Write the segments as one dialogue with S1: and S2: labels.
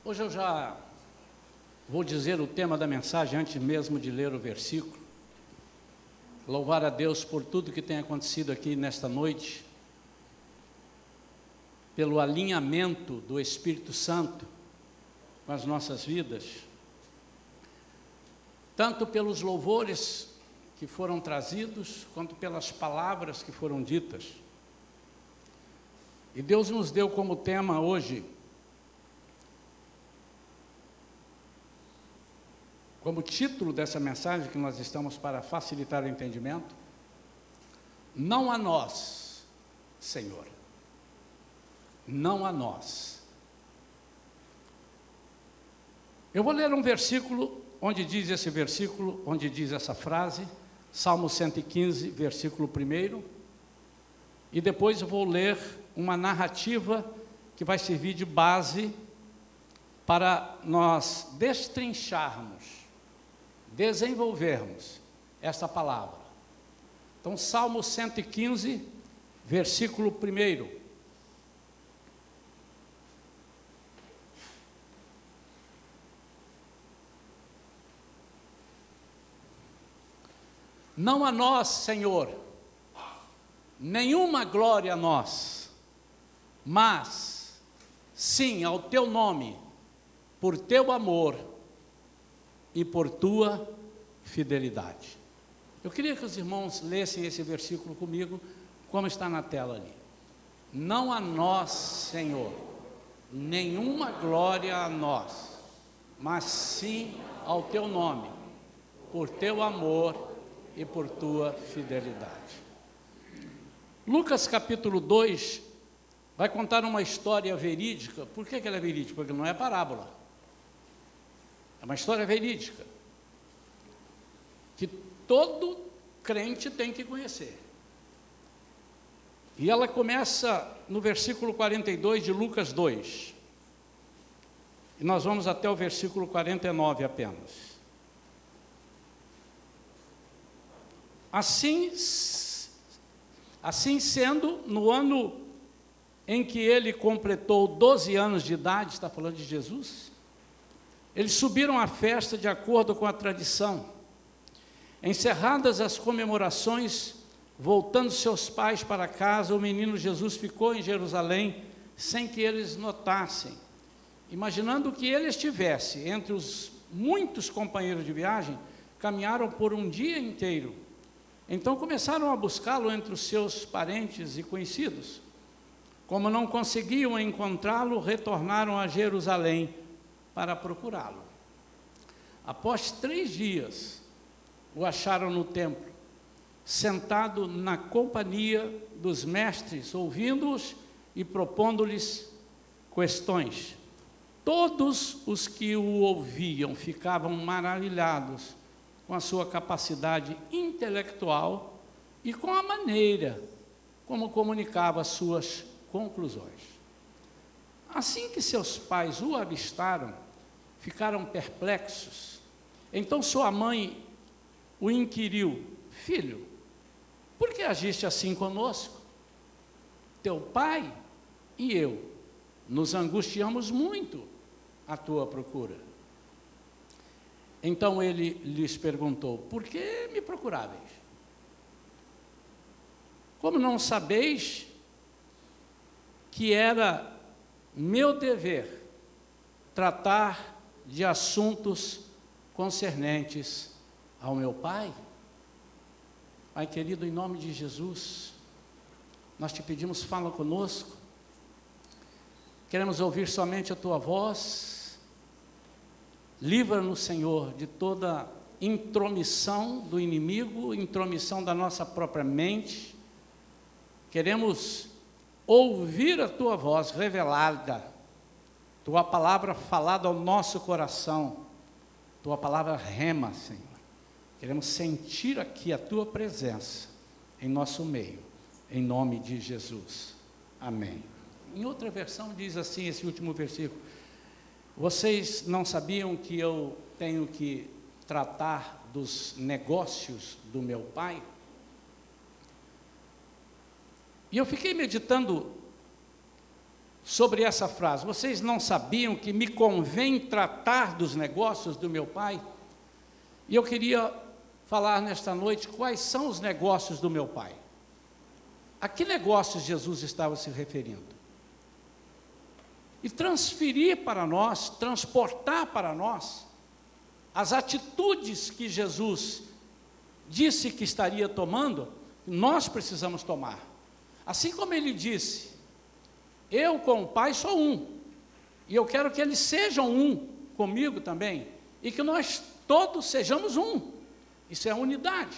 S1: Hoje eu já vou dizer o tema da mensagem antes mesmo de ler o versículo. Louvar a Deus por tudo que tem acontecido aqui nesta noite, pelo alinhamento do Espírito Santo com as nossas vidas, tanto pelos louvores que foram trazidos, quanto pelas palavras que foram ditas. E Deus nos deu como tema hoje, como título dessa mensagem que nós estamos para facilitar o entendimento, não a nós, Senhor, não a nós. Eu vou ler um versículo, onde diz essa frase, Salmo 115, versículo 1, e depois eu vou ler uma narrativa que vai servir de base para nós destrincharmos, desenvolvermos esta palavra. Então, Salmo 115, versículo 1. Não a nós, Senhor, nenhuma glória a nós, mas sim ao teu nome, por teu amor e por tua fidelidade. Eu queria que os irmãos lessem esse versículo comigo, como está na tela ali. Não a nós, Senhor, nenhuma glória a nós, mas sim ao teu nome, por teu amor e por tua fidelidade. Lucas capítulo 2 vai contar uma história verídica. Por que ela é verídica? Porque não é parábola. É uma história verídica, que todo crente tem que conhecer. E ela começa no versículo 42 de Lucas 2. E nós vamos até o versículo 49 apenas. Assim sendo, no ano em que ele completou 12 anos de idade, está falando de Jesus, eles subiram à festa de acordo com a tradição. Encerradas as comemorações, voltando seus pais para casa, o menino Jesus ficou em Jerusalém, sem que eles notassem. Imaginando que ele estivesse entre os muitos companheiros de viagem, caminharam por um dia inteiro. Então começaram a buscá-lo entre os seus parentes e conhecidos. Como não conseguiam encontrá-lo, retornaram a Jerusalém para procurá-lo. Após 3 dias, o acharam no templo, sentado na companhia dos mestres, ouvindo-os e propondo-lhes questões. Todos os que o ouviam ficavam maravilhados com a sua capacidade intelectual e com a maneira como comunicava as suas conclusões. Assim que seus pais o avistaram, ficaram perplexos. Então sua mãe o inquiriu: filho, por que agiste assim conosco? Teu pai e eu nos angustiamos muito à tua procura. Então ele lhes perguntou: por que me procuráveis? Como não sabeis que era meu dever tratar de assuntos concernentes ao meu Pai? Pai querido, em nome de Jesus, nós te pedimos, fala conosco. Queremos ouvir somente a tua voz. Livra-nos, Senhor, de toda intromissão do inimigo, intromissão da nossa própria mente. Queremos ouvir a tua voz revelada, tua palavra falada ao nosso coração, tua palavra rema, Senhor. Queremos sentir aqui a tua presença em nosso meio, em nome de Jesus. Amém. Em outra versão diz assim, esse último versículo: vocês não sabiam que eu tenho que tratar dos negócios do meu Pai? E eu fiquei meditando sobre essa frase: vocês não sabiam que me convém tratar dos negócios do meu pai? E eu queria falar nesta noite quais são os negócios do meu pai. A que negócios Jesus estava se referindo? E transferir para nós, transportar para nós, as atitudes que Jesus disse que estaria tomando, nós precisamos tomar. Assim como ele disse: eu com o Pai sou um, e eu quero que eles sejam um comigo também, e que nós todos sejamos um. Isso é unidade.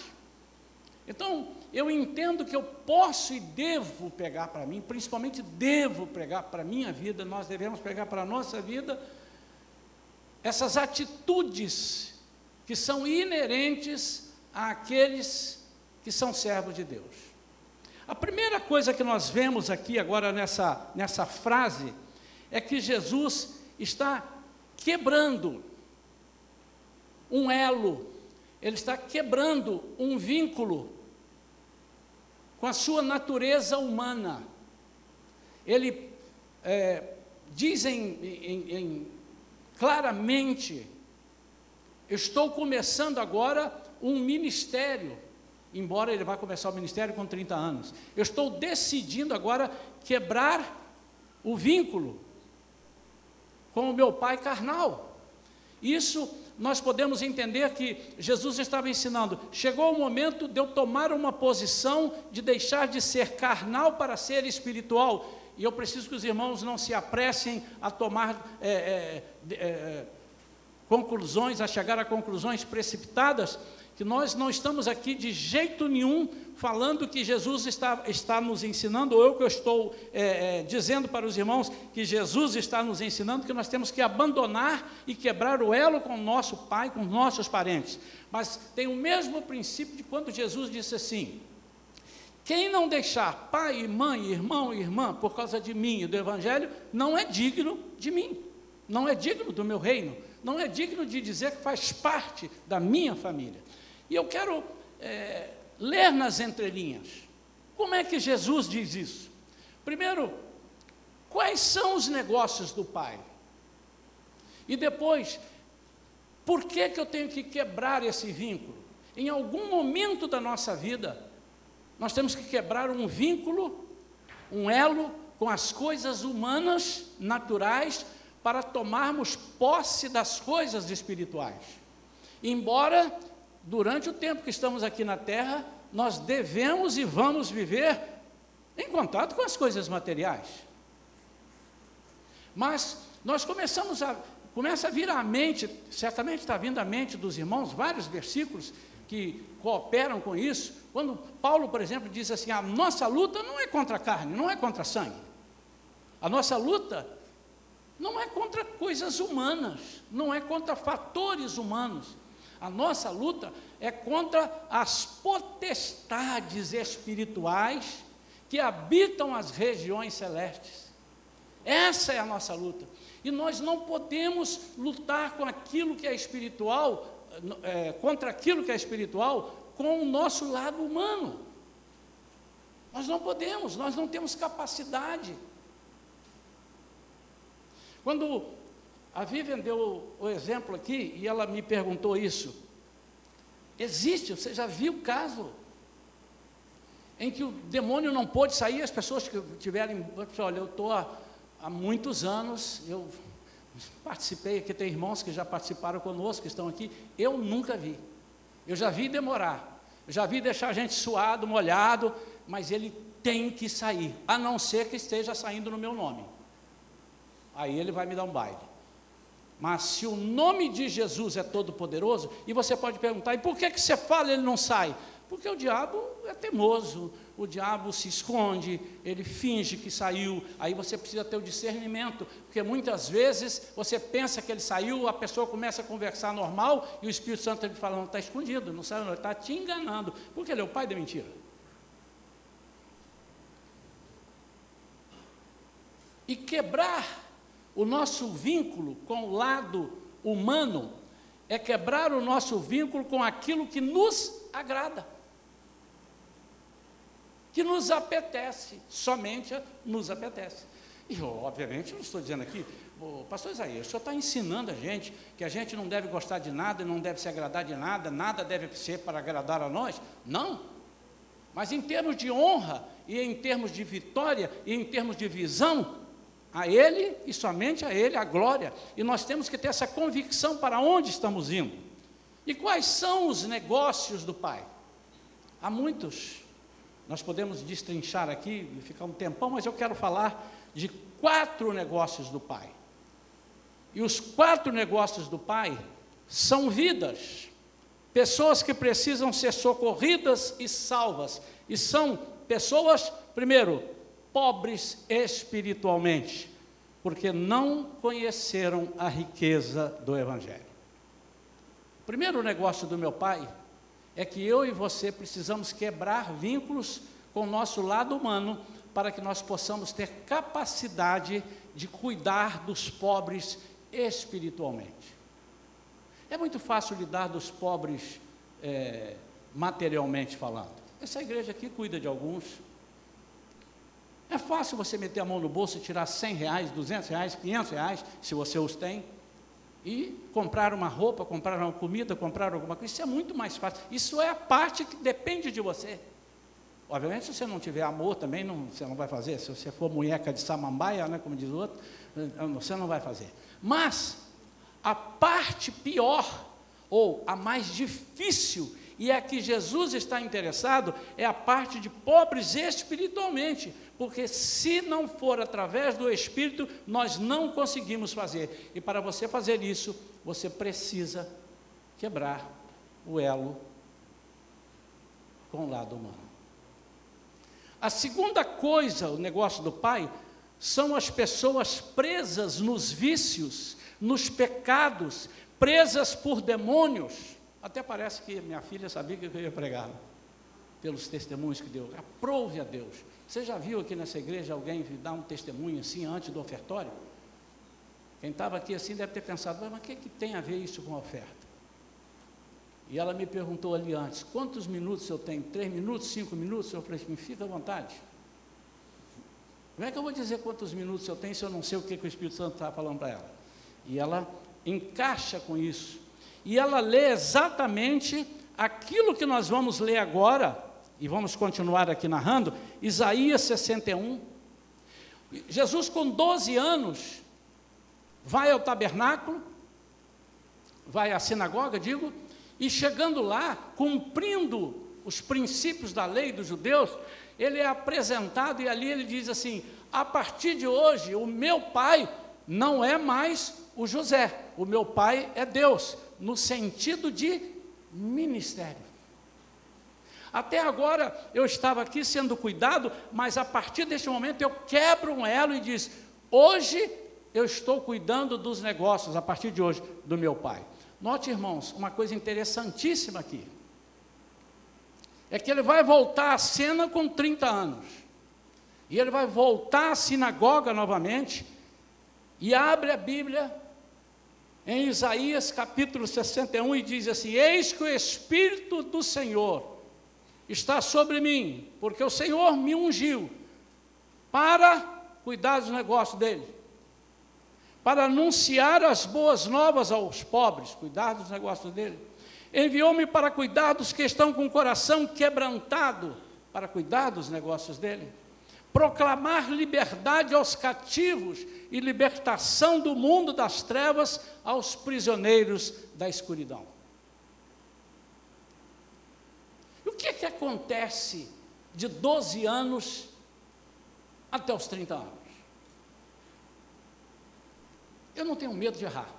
S1: Então, eu entendo que eu posso e devo pegar para mim, principalmente devo pegar para a minha vida, nós devemos pegar para a nossa vida, essas atitudes que são inerentes àqueles que são servos de Deus. A primeira coisa que nós vemos aqui agora nessa frase é que Jesus está quebrando um elo, ele está quebrando um vínculo com a sua natureza humana. Ele diz claramente: estou começando agora um ministério, embora ele vá começar o ministério com 30 anos. Eu estou decidindo agora quebrar o vínculo com o meu pai carnal. Isso nós podemos entender que Jesus estava ensinando: chegou o momento de eu tomar uma posição de deixar de ser carnal para ser espiritual, e eu preciso que os irmãos não se apressem a tomar conclusões, a chegar a conclusões precipitadas, que nós não estamos aqui de jeito nenhum falando que Jesus está nos ensinando, ou eu que eu estou dizendo para os irmãos que Jesus está nos ensinando que nós temos que abandonar e quebrar o elo com o nosso pai, com os nossos parentes. Mas tem o mesmo princípio de quando Jesus disse assim: quem não deixar pai e mãe, irmão e irmã, por causa de mim e do Evangelho, não é digno de mim, não é digno do meu reino, não é digno de dizer que faz parte da minha família. E eu quero ler nas entrelinhas. Como é que Jesus diz isso? Primeiro, quais são os negócios do Pai? E depois, por que eu tenho que quebrar esse vínculo? Em algum momento da nossa vida, nós temos que quebrar um vínculo, um elo com as coisas humanas, naturais, para tomarmos posse das coisas espirituais. Embora, durante o tempo que estamos aqui na terra, nós devemos e vamos viver em contato com as coisas materiais. Mas nós começa a vir à mente, certamente está vindo à mente dos irmãos, vários versículos que cooperam com isso, quando Paulo, por exemplo, diz assim: a nossa luta não é contra a carne, não é contra sangue. A nossa luta não é contra coisas humanas, não é contra fatores humanos. A nossa luta é contra as potestades espirituais que habitam as regiões celestes. Essa é a nossa luta. E nós não podemos lutar com aquilo que é espiritual, contra aquilo que é espiritual, com o nosso lado humano. Nós não podemos, nós não temos capacidade. Quando a Vivian deu o exemplo aqui, e ela me perguntou isso, existe, você já viu o caso em que o demônio não pôde sair, as pessoas que tiverem, olha, eu estou há muitos anos, eu participei aqui, tem irmãos que já participaram conosco, que estão aqui, eu nunca vi, eu já vi demorar, eu já vi deixar a gente suado, molhado, mas ele tem que sair, a não ser que esteja saindo no meu nome, aí ele vai me dar um baile. Mas se o nome de Jesus é todo poderoso, e você pode perguntar: e por que você fala ele não sai? Porque o diabo é teimoso, o diabo se esconde, ele finge que saiu, aí você precisa ter o discernimento, porque muitas vezes você pensa que ele saiu, a pessoa começa a conversar normal, e o Espírito Santo está falando: está escondido, não saiu, ele está te enganando, porque ele é o pai da mentira. E quebrar o nosso vínculo com o lado humano é quebrar o nosso vínculo com aquilo que nos agrada, que nos apetece, somente nos apetece. E eu, obviamente, não estou dizendo aqui, pastor Isaías, o senhor está ensinando a gente que a gente não deve gostar de nada, não deve se agradar de nada, nada deve ser para agradar a nós. Não. Mas em termos de honra, e em termos de vitória, e em termos de visão, a Ele e somente a Ele a glória. E nós temos que ter essa convicção para onde estamos indo. E quais são os negócios do Pai? Há muitos. Nós podemos destrinchar aqui e ficar um tempão, mas eu quero falar de 4 negócios do Pai. E os 4 negócios do Pai são vidas, pessoas que precisam ser socorridas e salvas. E são pessoas, primeiro, pobres espiritualmente, porque não conheceram a riqueza do Evangelho. O primeiro negócio do meu Pai é que eu e você precisamos quebrar vínculos com o nosso lado humano para que nós possamos ter capacidade de cuidar dos pobres espiritualmente. É muito fácil lidar dos pobres materialmente falando. Essa igreja aqui cuida de alguns. É fácil você meter a mão no bolso e tirar R$100, R$200, R$500, se você os tem, e comprar uma roupa, comprar uma comida, comprar alguma coisa. Isso é muito mais fácil. Isso é a parte que depende de você. Obviamente, se você não tiver amor também, você não vai fazer. Se você for munheca de samambaia, né, como diz o outro, você não vai fazer. Mas a parte pior, ou a mais difícil, e é a que Jesus está interessado, é a parte de pobres espiritualmente, porque se não for através do Espírito, nós não conseguimos fazer. E para você fazer isso, você precisa quebrar o elo com o lado humano. A segunda coisa, o negócio do Pai, são as pessoas presas nos vícios, nos pecados, presas por demônios. Até parece que minha filha sabia que eu ia pregar, né? Pelos testemunhos que deu. Aprove a Deus. Você já viu aqui nessa igreja alguém dar um testemunho assim antes do ofertório? Quem estava aqui assim deve ter pensado, mas o que tem a ver isso com a oferta? E ela me perguntou ali antes, quantos minutos eu tenho? 3 minutos, 5 minutos? Eu falei, fica à vontade. Como é que eu vou dizer quantos minutos eu tenho se eu não sei o que o Espírito Santo está falando para ela? E ela encaixa com isso. E ela lê exatamente aquilo que nós vamos ler agora, e vamos continuar aqui narrando, Isaías 61. Jesus, com 12 anos, vai ao tabernáculo, vai à sinagoga, digo, e chegando lá, cumprindo os princípios da lei dos judeus, ele é apresentado e ali ele diz assim, a partir de hoje, o meu pai não é mais o José, o meu pai é Deus, no sentido de ministério. Até agora eu estava aqui sendo cuidado, mas a partir deste momento eu quebro um elo e diz, hoje eu estou cuidando dos negócios, a partir de hoje, do meu pai. Note, irmãos, uma coisa interessantíssima aqui, é que ele vai voltar à cena com 30 anos, e ele vai voltar à sinagoga novamente, e abre a Bíblia, em Isaías capítulo 61, e diz assim, eis que o Espírito do Senhor está sobre mim, porque o Senhor me ungiu, para cuidar dos negócios dele, para anunciar as boas novas aos pobres, cuidar dos negócios dele, enviou-me para cuidar dos que estão com o coração quebrantado, para cuidar dos negócios dele, proclamar liberdade aos cativos e libertação do mundo das trevas aos prisioneiros da escuridão. E o que acontece de 12 anos até os 30 anos? Eu não tenho medo de errar.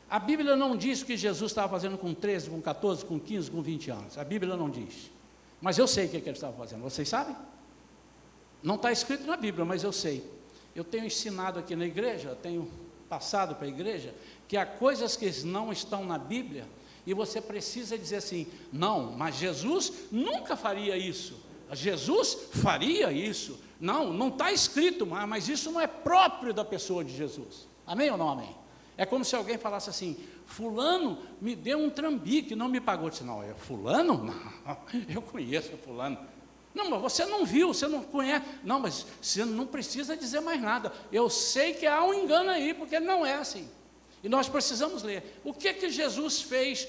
S1: A Bíblia não diz o que Jesus estava fazendo com 13, com 14, com 15, com 20 anos. A Bíblia não diz. Mas eu sei o que ele estava fazendo. Vocês sabem? Não está escrito na Bíblia, mas eu sei. Eu tenho ensinado aqui na igreja, tenho passado para a igreja, que há coisas que não estão na Bíblia, e você precisa dizer assim, não, mas Jesus nunca faria isso. Jesus faria isso. Não está escrito, mas isso não é próprio da pessoa de Jesus. Amém ou não amém? É como se alguém falasse assim, fulano me deu um trambique, não me pagou. Eu disse, não, é fulano? Não, eu conheço fulano. Não, mas você não viu, você não conhece. Não, mas você não precisa dizer mais nada. Eu sei que há um engano aí, porque não é assim. E nós precisamos ler. O que Jesus fez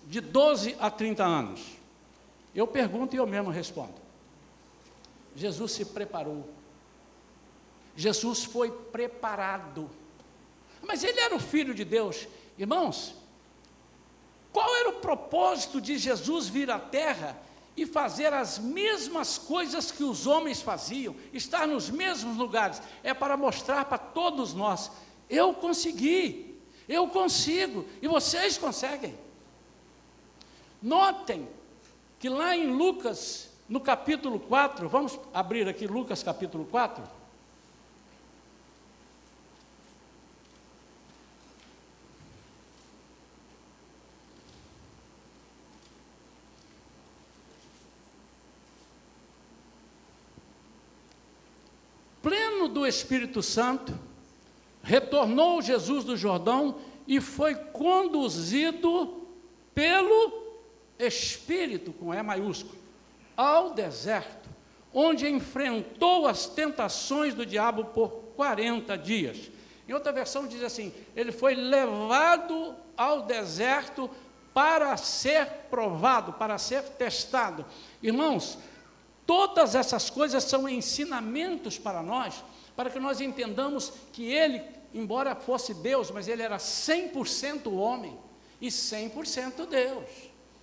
S1: de 12 a 30 anos? Eu pergunto e eu mesmo respondo. Jesus se preparou. Jesus foi preparado. Mas ele era o Filho de Deus. Irmãos, qual era o propósito de Jesus vir à terra e fazer as mesmas coisas que os homens faziam, estar nos mesmos lugares? É para mostrar para todos nós: eu consegui, eu consigo, e vocês conseguem. Notem que lá em Lucas, no capítulo 4, vamos abrir aqui Lucas capítulo 4. Pleno do Espírito Santo, retornou Jesus do Jordão e foi conduzido pelo Espírito, com E maiúsculo, ao deserto, onde enfrentou as tentações do diabo por 40 dias. Em outra versão diz assim: ele foi levado ao deserto para ser provado, para ser testado. Irmãos, todas essas coisas são ensinamentos para nós, para que nós entendamos que ele, embora fosse Deus, mas ele era 100% homem e 100% Deus.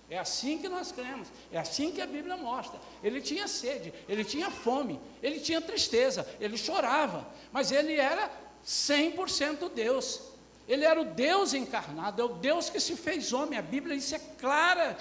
S1: É assim que nós cremos, é assim que a Bíblia mostra. Ele tinha sede, ele tinha fome, ele tinha tristeza, ele chorava, mas ele era 100% Deus. Ele era o Deus encarnado, é o Deus que se fez homem. A Bíblia, isso é clara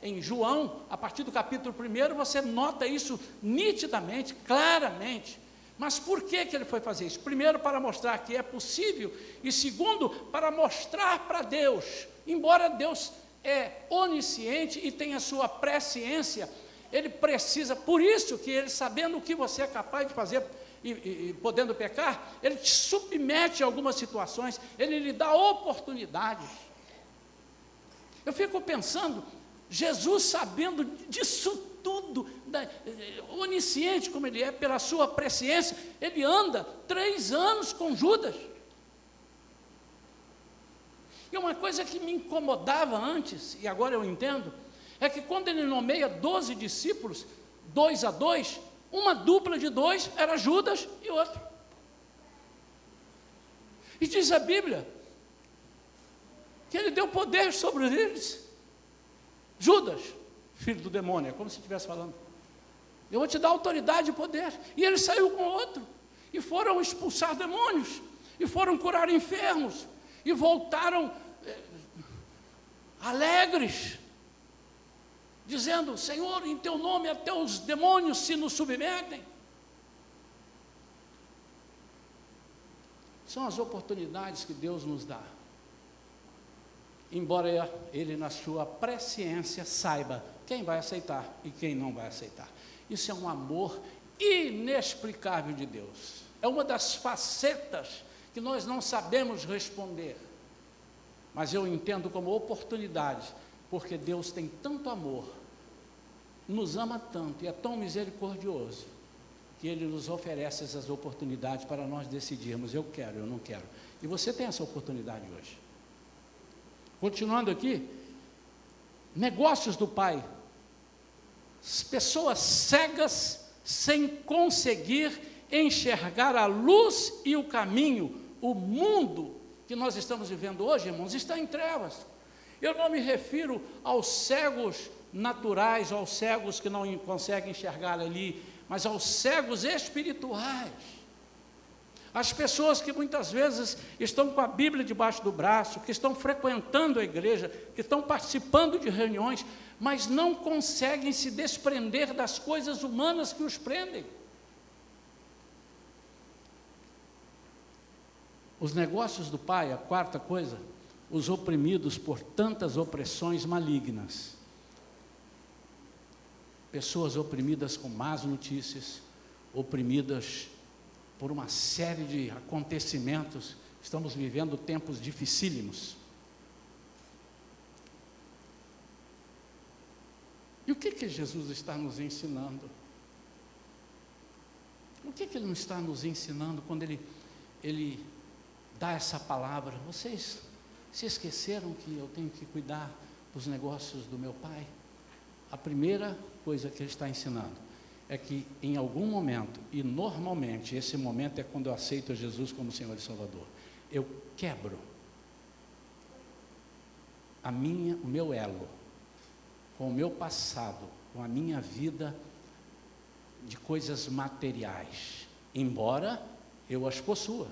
S1: em João, a partir do capítulo 1, você nota isso nitidamente, claramente. Mas por que ele foi fazer isso? Primeiro, para mostrar que é possível, e segundo, para mostrar para Deus, embora Deus é onisciente e tem a sua presciência, ele precisa, por isso que ele, sabendo o que você é capaz de fazer e podendo pecar, ele te submete a algumas situações, ele lhe dá oportunidades. Eu fico pensando, Jesus, sabendo disso tudo, onisciente como ele é, pela sua presciência, ele anda 3 anos com Judas. E uma coisa que me incomodava antes, e agora eu entendo, é que quando ele nomeia 12 discípulos, 2 a 2, uma dupla de 2 era Judas e outro. E diz a Bíblia que ele deu poder sobre eles. Judas, filho do demônio, é como se estivesse falando: eu vou te dar autoridade e poder. E ele saiu com outro, e foram expulsar demônios, e foram curar enfermos, e voltaram alegres, dizendo: Senhor, em teu nome até os demônios se nos submetem. São as oportunidades que Deus nos dá, embora ele, na sua presciência, saiba quem vai aceitar e quem não vai aceitar. Isso é um amor inexplicável de Deus, é uma das facetas que nós não sabemos responder, mas eu entendo como oportunidade, porque Deus tem tanto amor, nos ama tanto e é tão misericordioso, que Ele nos oferece essas oportunidades para nós decidirmos: eu quero, eu não quero. E você tem essa oportunidade hoje. Continuando aqui, negócios do Pai, pessoas cegas, sem conseguir enxergar a luz e o caminho. O mundo que nós estamos vivendo hoje, irmãos, está em trevas. Eu não me refiro aos cegos naturais, aos cegos que não conseguem enxergar ali, mas aos cegos espirituais. As pessoas que muitas vezes estão com a Bíblia debaixo do braço, que estão frequentando a igreja, que estão participando de reuniões, mas não conseguem se desprender das coisas humanas que os prendem. Os negócios do Pai, a quarta coisa, os oprimidos por tantas opressões malignas. Pessoas oprimidas com más notícias, oprimidas por uma série de acontecimentos. Estamos vivendo tempos dificílimos. E o que Jesus está nos ensinando? O que Ele não está nos ensinando quando Ele dá essa palavra? Vocês se esqueceram que eu tenho que cuidar dos negócios do meu Pai? A primeira coisa que Ele está ensinando é que em algum momento, e normalmente esse momento é quando eu aceito Jesus como Senhor e Salvador, eu quebro o meu elo com o meu passado, com a minha vida de coisas materiais, embora eu as possua.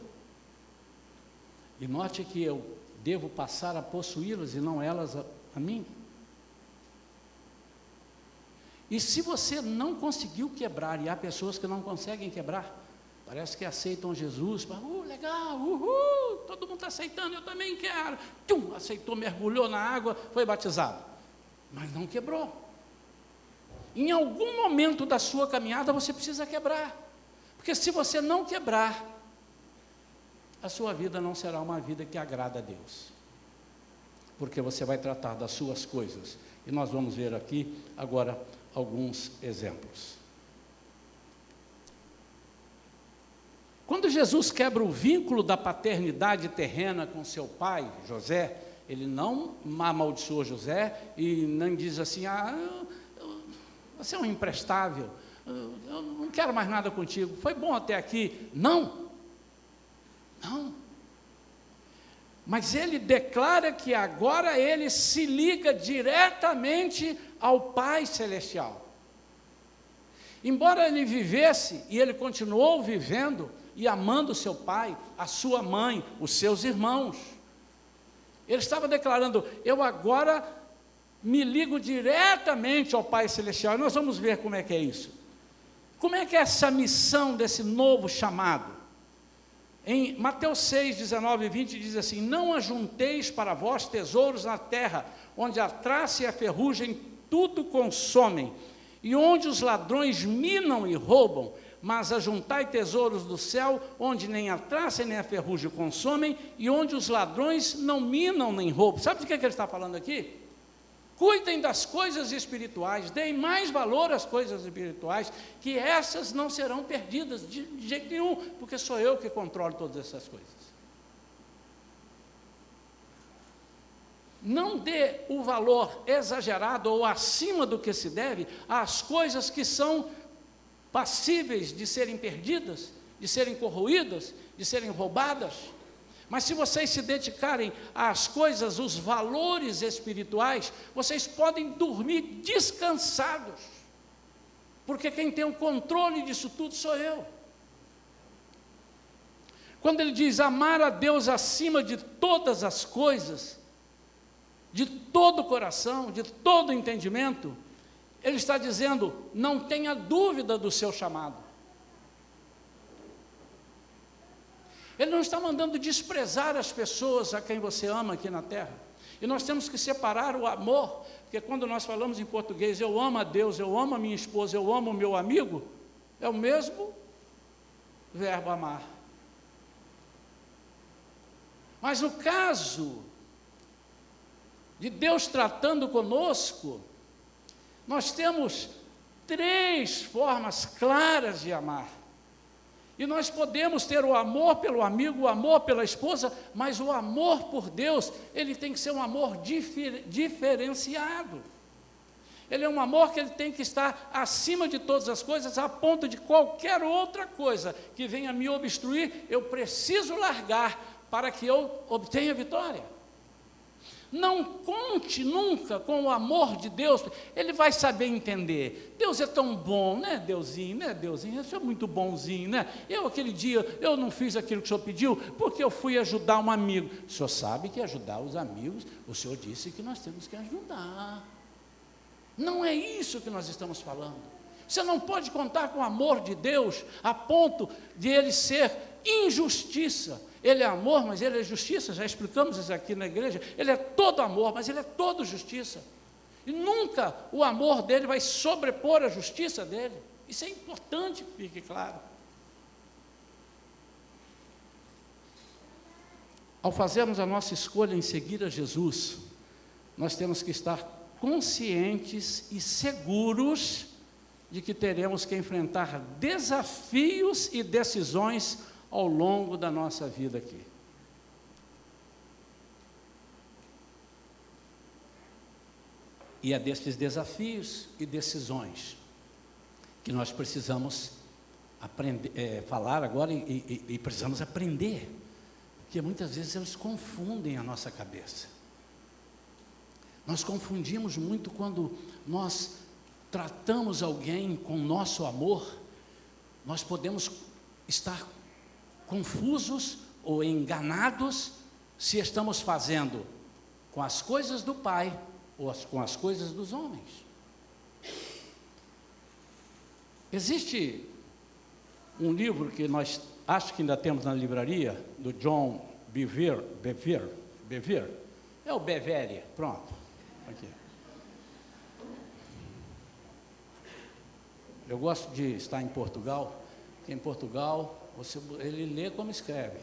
S1: E note que eu devo passar a possuí-las e não elas a mim. E se você não conseguiu quebrar, e há pessoas que não conseguem quebrar, parece que aceitam Jesus, legal, todo mundo está aceitando, eu também quero. Aceitou, mergulhou na água, foi batizado, mas não quebrou. Em algum momento da sua caminhada você precisa quebrar, porque se você não quebrar, a sua vida não será uma vida que agrada a Deus, porque você vai tratar das suas coisas, e nós vamos ver aqui agora alguns exemplos. Quando Jesus quebra o vínculo da paternidade terrena com seu pai, José, ele não amaldiçoou José e nem diz assim, você é um imprestável, eu não quero mais nada contigo, foi bom até aqui. Não. Mas ele declara que agora ele se liga diretamente ao Pai Celestial. Embora ele vivesse, e ele continuou vivendo e amando seu pai, a sua mãe, os seus irmãos, ele estava declarando, eu agora me ligo diretamente ao Pai Celestial. E nós vamos ver como é que é isso. Como é que é essa missão desse novo chamado? Em Mateus 6, 19 e 20 diz assim, não ajunteis para vós tesouros na terra, onde a traça e a ferrugem tudo consomem, e onde os ladrões minam e roubam, mas ajuntai tesouros do céu, onde nem a traça nem a ferrugem consomem, e onde os ladrões não minam nem roubam. Sabe de que ele está falando aqui? Cuidem das coisas espirituais, deem mais valor às coisas espirituais, que essas não serão perdidas de jeito nenhum, porque sou eu que controlo todas essas coisas. Não dê o valor exagerado ou acima do que se deve às coisas que são passíveis de serem perdidas, de serem corroídas, de serem roubadas. Mas se vocês se dedicarem às coisas, os valores espirituais, vocês podem dormir descansados, porque quem tem o controle disso tudo sou eu. Quando ele diz amar a Deus acima de todas as coisas, de todo o coração, de todo o entendimento, ele está dizendo, não tenha dúvida do seu chamado. Ele não está mandando desprezar as pessoas a quem você ama aqui na terra. E nós temos que separar o amor, porque quando nós falamos em português, eu amo a Deus, eu amo a minha esposa, eu amo o meu amigo, é o mesmo verbo amar. Mas no caso de Deus tratando conosco, nós temos 3 formas claras de amar. E nós podemos ter o amor pelo amigo, o amor pela esposa, mas o amor por Deus, ele tem que ser um amor diferenciado. Ele é um amor que ele tem que estar acima de todas as coisas, a ponto de qualquer outra coisa que venha me obstruir, eu preciso largar para que eu obtenha vitória. Não conte nunca com o amor de Deus, ele vai saber entender. Deus é tão bom, né, Deusinho, né, Deusinho, isso é muito bonzinho, né? Aquele dia, eu não fiz aquilo que o senhor pediu, porque eu fui ajudar um amigo. O senhor sabe que ajudar os amigos, o senhor disse que nós temos que ajudar. Não é isso que nós estamos falando. Você não pode contar com o amor de Deus, a ponto de ele ser injustiça. Ele é amor, mas ele é justiça, já explicamos isso aqui na igreja. Ele é todo amor, mas ele é todo justiça. E nunca o amor dele vai sobrepor a justiça dele. Isso é importante que fique claro. Ao fazermos a nossa escolha em seguir a Jesus, nós temos que estar conscientes e seguros de que teremos que enfrentar desafios e decisões ao longo da nossa vida aqui. E é desses desafios e decisões que nós precisamos aprender, falar agora e precisamos aprender, porque muitas vezes eles confundem a nossa cabeça. Nós confundimos muito quando nós tratamos alguém com nosso amor. Nós podemos estar confusos ou enganados se estamos fazendo com as coisas do Pai ou com as coisas dos homens. Existe um livro que nós acho que ainda temos na livraria, do John Bevere, é o Bevere, pronto, aqui. Eu gosto de estar em Portugal, porque em Portugal ele lê como escreve,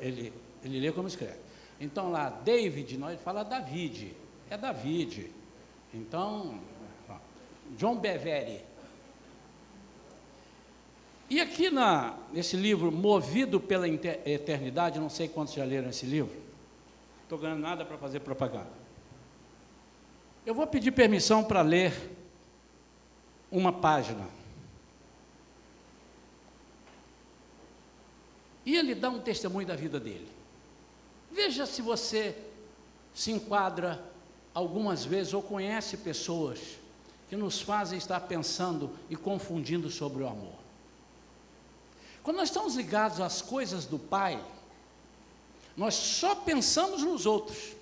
S1: ele lê como escreve. Então lá, David, nós fala David, é David. Então, John Bevere. E aqui nesse livro, Movido pela Eternidade, não sei quantos já leram esse livro, não estou ganhando nada para fazer propaganda. Eu vou pedir permissão para ler uma página. E ele dá um testemunho da vida dele. Veja se você se enquadra algumas vezes ou conhece pessoas que nos fazem estar pensando e confundindo sobre o amor. Quando nós estamos ligados às coisas do Pai, nós só pensamos nos outros.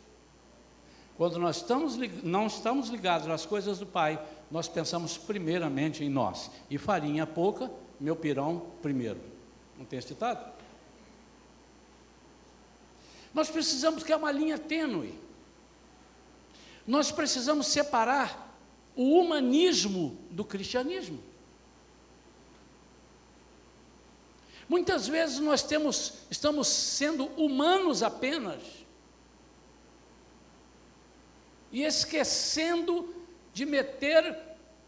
S1: Quando nós não estamos ligados às coisas do Pai, nós pensamos primeiramente em nós. E farinha pouca, meu pirão primeiro. Não tem esse ditado? Nós precisamos criar uma linha tênue. Nós precisamos separar o humanismo do cristianismo. Muitas vezes nós estamos sendo humanos apenas e esquecendo de meter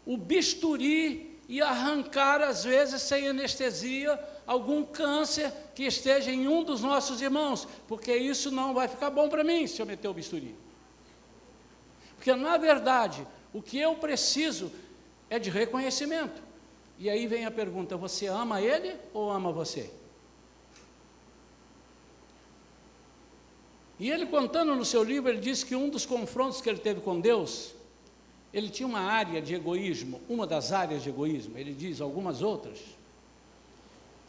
S1: o bisturi e arrancar, às vezes, sem anestesia, algum câncer que esteja em um dos nossos irmãos, porque isso não vai ficar bom para mim se eu meter o bisturi. Porque, na verdade, o que eu preciso é de reconhecimento. E aí vem a pergunta: você ama ele ou ama você? E ele, contando no seu livro, ele disse que um dos confrontos que ele teve com Deus, ele tinha uma área de egoísmo, uma das áreas de egoísmo, ele diz algumas outras.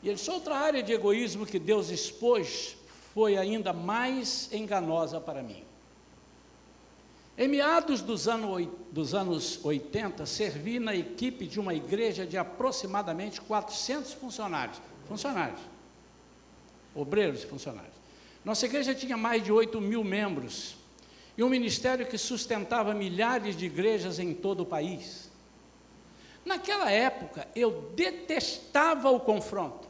S1: E ele disse: outra área de egoísmo que Deus expôs foi ainda mais enganosa para mim. Em meados dos anos 80, servi na equipe de uma igreja de aproximadamente 400 funcionários, obreiros e funcionários. Nossa igreja tinha mais de 8.000 membros, e um ministério que sustentava milhares de igrejas em todo o país. Naquela época, eu detestava o confronto,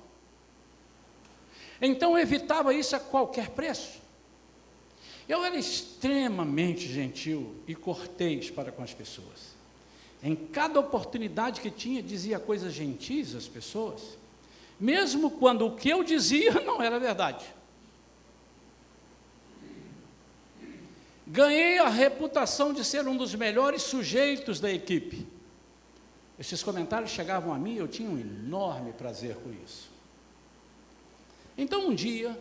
S1: então eu evitava isso a qualquer preço. Eu era extremamente gentil e cortês para com as pessoas. Em cada oportunidade que tinha, dizia coisas gentis às pessoas, mesmo quando o que eu dizia não era verdade. Ganhei a reputação de ser um dos melhores sujeitos da equipe. Esses comentários chegavam a mim e eu tinha um enorme prazer com isso. Então, um dia,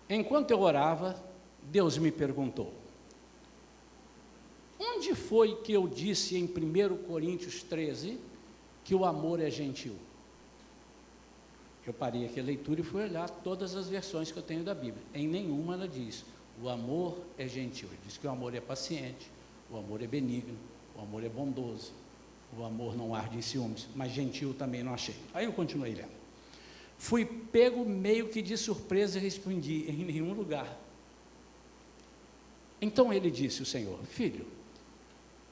S1: enquanto eu orava, Deus me perguntou: onde foi que eu disse em 1 Coríntios 13 que o amor é gentil? Eu parei aqui a leitura e fui olhar todas as versões que eu tenho da Bíblia. Em nenhuma ela diz: o amor é gentil. Ele diz que o amor é paciente, o amor é benigno, o amor é bondoso, o amor não arde em ciúmes, mas gentil também não achei. Aí eu continuei lendo. Fui pego meio que de surpresa e respondi: em nenhum lugar. Então ele disse, o Senhor: filho,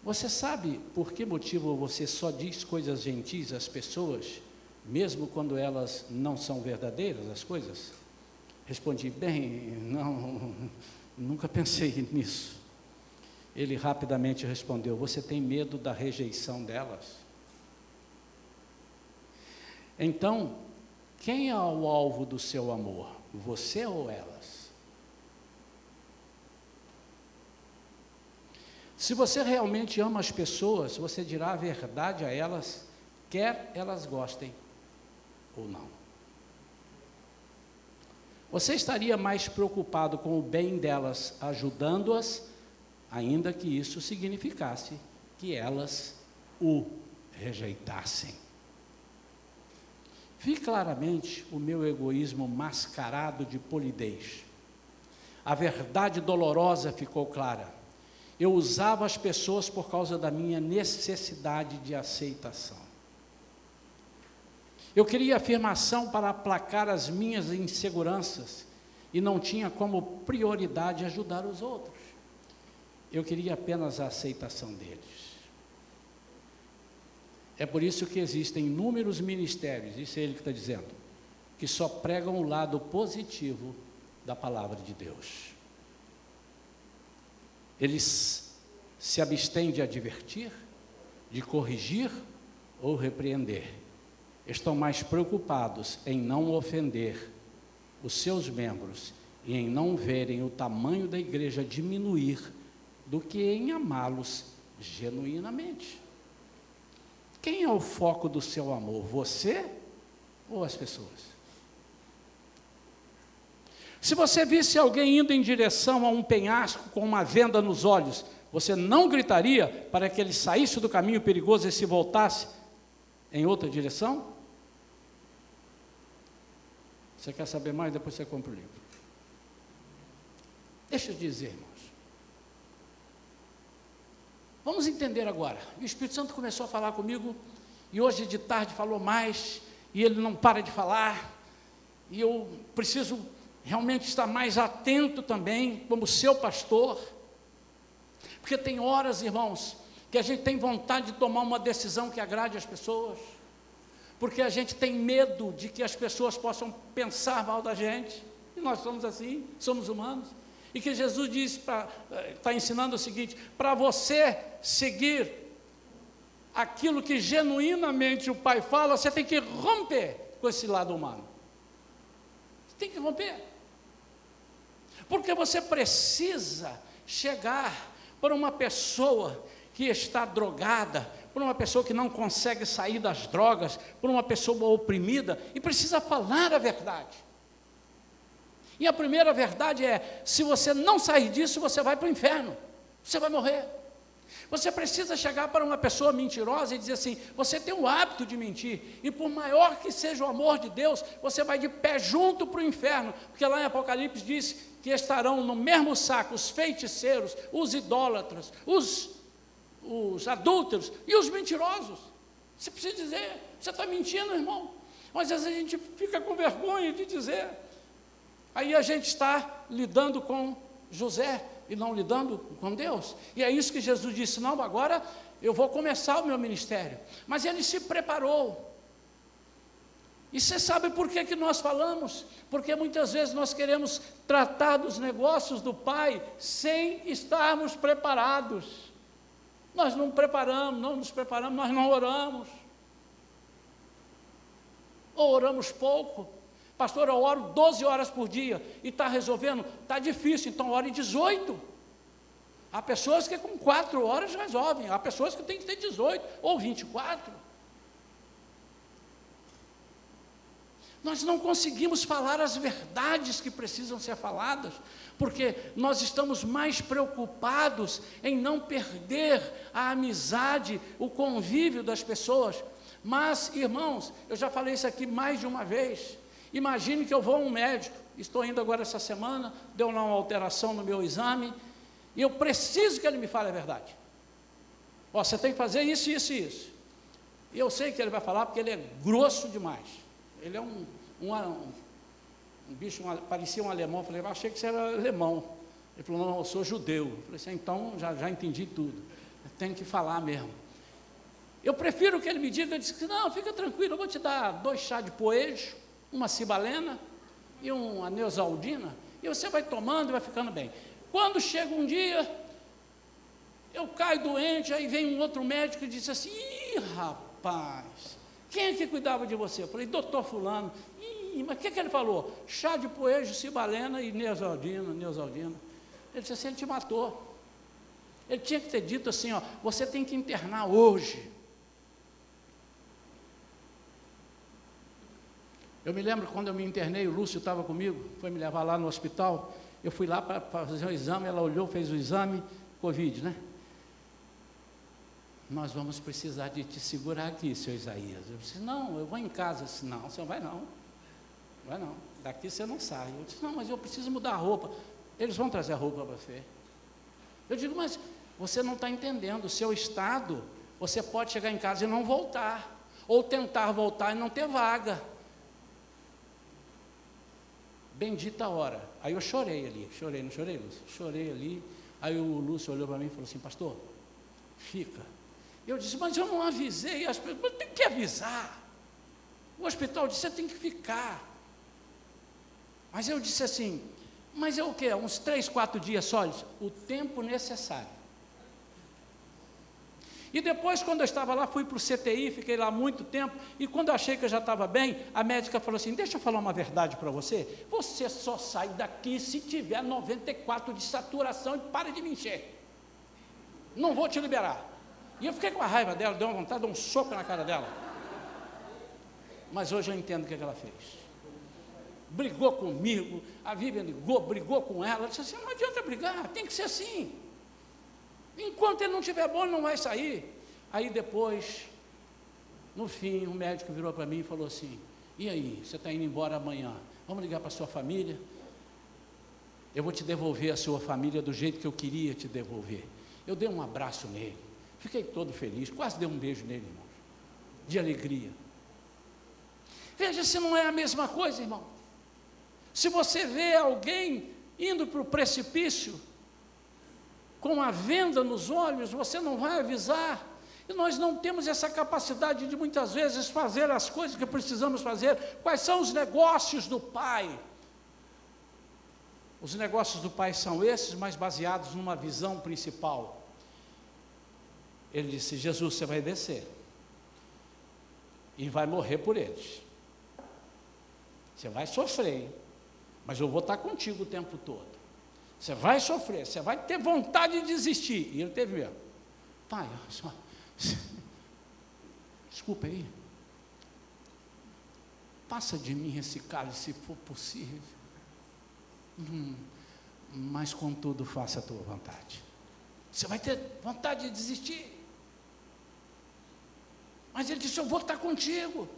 S1: você sabe por que motivo você só diz coisas gentis às pessoas, mesmo quando elas não são verdadeiras, as coisas? Respondi: bem, não, nunca pensei nisso. Ele rapidamente respondeu: você tem medo da rejeição delas? Então, quem é o alvo do seu amor? Você ou elas? Se você realmente ama as pessoas, você dirá a verdade a elas, quer elas gostem ou não. Você estaria mais preocupado com o bem delas, ajudando-as, ainda que isso significasse que elas o rejeitassem. Vi claramente o meu egoísmo mascarado de polidez. A verdade dolorosa ficou clara. Eu usava as pessoas por causa da minha necessidade de aceitação. Eu queria afirmação para aplacar as minhas inseguranças e não tinha como prioridade ajudar os outros. Eu queria apenas a aceitação deles. É por isso que existem inúmeros ministérios, isso é ele que está dizendo, que só pregam o lado positivo da palavra de Deus. Eles se abstêm de advertir, de corrigir ou repreender. Estão mais preocupados em não ofender os seus membros e em não verem o tamanho da igreja diminuir do que em amá-los genuinamente. Quem é o foco do seu amor? Você ou as pessoas? Se você visse alguém indo em direção a um penhasco com uma venda nos olhos, você não gritaria para que ele saísse do caminho perigoso e se voltasse em outra direção? Você quer saber mais? Depois você compra o livro. Deixa eu dizer, irmãos. Vamos entender agora. O Espírito Santo começou a falar comigo, e hoje de tarde falou mais, e ele não para de falar, e eu preciso realmente estar mais atento também, como seu pastor, porque tem horas, irmãos, que a gente tem vontade de tomar uma decisão que agrade as pessoas, porque a gente tem medo de que as pessoas possam pensar mal da gente, e nós somos assim, somos humanos, e que Jesus diz, está ensinando o seguinte, para você seguir aquilo que genuinamente o Pai fala, você tem que romper com esse lado humano, você tem que romper, porque você precisa chegar para uma pessoa que está drogada, por uma pessoa que não consegue sair das drogas, por uma pessoa oprimida, e precisa falar a verdade. E a primeira verdade é, se você não sair disso, você vai para o inferno, você vai morrer. Você precisa chegar para uma pessoa mentirosa e dizer assim, você tem o hábito de mentir, e por maior que seja o amor de Deus, você vai de pé junto para o inferno, porque lá em Apocalipse diz que estarão no mesmo saco os feiticeiros, os idólatras, os adúlteros e os mentirosos. Você precisa dizer, você está mentindo, irmão, mas às vezes a gente fica com vergonha de dizer. Aí a gente está lidando com José e não lidando com Deus, e é isso que Jesus disse, não, agora eu vou começar o meu ministério, mas ele se preparou. E você sabe por que nós falamos? Porque muitas vezes nós queremos tratar dos negócios do Pai sem estarmos preparados. Nós não preparamos, não nos preparamos, nós não oramos. Ou oramos pouco. Pastor, eu oro 12 horas por dia e está resolvendo? Está difícil, então ore 18. Há pessoas que com 4 horas resolvem, há pessoas que têm que ter 18 ou 24. Nós não conseguimos falar as verdades que precisam ser faladas, porque nós estamos mais preocupados em não perder a amizade, o convívio das pessoas. Mas, irmãos, eu já falei isso aqui mais de uma vez, imagine que eu vou a um médico, estou indo agora essa semana, deu lá uma alteração no meu exame, e eu preciso que ele me fale a verdade. Ó, você tem que fazer isso, isso e isso. E eu sei que ele vai falar, porque ele é grosso demais. Ele é um bicho, parecia um alemão. Eu falei, eu achei que você era alemão. Ele falou, não, eu sou judeu. Eu falei assim, então já entendi tudo. Eu tenho que falar mesmo. Eu prefiro que ele me diga, ele disse, não, fica tranquilo, eu vou te dar 2 chás de poejo, uma cibalena e uma neosaldina, e você vai tomando e vai ficando bem. Quando chega um dia, Eu caio doente, aí vem um outro médico e diz assim: ih, rapaz, quem é que cuidava de você? Eu falei: doutor fulano. Ih, mas o que ele falou? Chá de poejo, cibalena e neosaldina. Ele disse assim: ele te matou. Ele tinha que ter dito assim, ó: você tem que internar hoje. Eu me lembro quando eu me internei, o Lúcio estava comigo, foi me levar lá no hospital, eu fui lá para fazer um exame, ela olhou, fez o exame, Covid, né? Nós vamos precisar de te segurar aqui, seu Isaías. Eu disse: não, eu vou em casa. Eu disse: não, você não vai não, vai não, daqui você não sai. Eu disse: não, mas eu preciso mudar a roupa. Eles vão trazer a roupa para você. Eu digo: mas você não está entendendo, o seu estado, você pode chegar em casa e não voltar, ou tentar voltar e não ter vaga. Bendita hora. Aí eu chorei ali, chorei, não chorei, Lúcio? Chorei ali. Aí o Lúcio olhou para mim e falou assim: pastor, fica. Eu disse: mas eu não avisei as pessoas. Mas tem que avisar. O hospital disse: você tem que ficar. Mas eu disse assim: mas é o quê? Uns 3, 4 dias só? Disse: o tempo necessário. E depois, quando eu estava lá, fui para o CTI, fiquei lá muito tempo, e quando eu achei que eu já estava bem, a médica falou assim: deixa eu falar uma verdade para você, você só sai daqui se tiver 94 de saturação e para de me encher, não vou te liberar. E eu fiquei com a raiva dela, deu uma vontade de dar um soco na cara dela, mas hoje eu entendo o que ela fez. Brigou comigo, a Vivian ligou, brigou com ela, disse assim: não adianta brigar, tem que ser assim. Enquanto ele não estiver bom, ele não vai sair. Aí depois, no fim, o médico virou para mim e falou assim: e aí, você está indo embora amanhã, vamos ligar para a sua família, eu vou te devolver a sua família do jeito que eu queria te devolver. Eu dei um abraço nele, fiquei todo feliz, quase dei um beijo nele, irmão, de alegria. Veja se não é a mesma coisa, irmão. Se você vê alguém indo para o precipício, com a venda nos olhos, você não vai avisar. E nós não temos essa capacidade de muitas vezes fazer as coisas que precisamos fazer. Quais são os negócios do Pai? Os negócios do Pai são esses, mas baseados numa visão principal. Ele disse: Jesus, você vai descer e vai morrer por eles. Você vai sofrer, mas eu vou estar contigo o tempo todo. Você vai sofrer, você vai ter vontade de desistir. E ele teve mesmo. Pai, só, desculpa aí, passa de mim esse cálice se for possível, mas contudo faça a tua vontade. Você vai ter vontade de desistir, mas ele disse: eu vou estar contigo.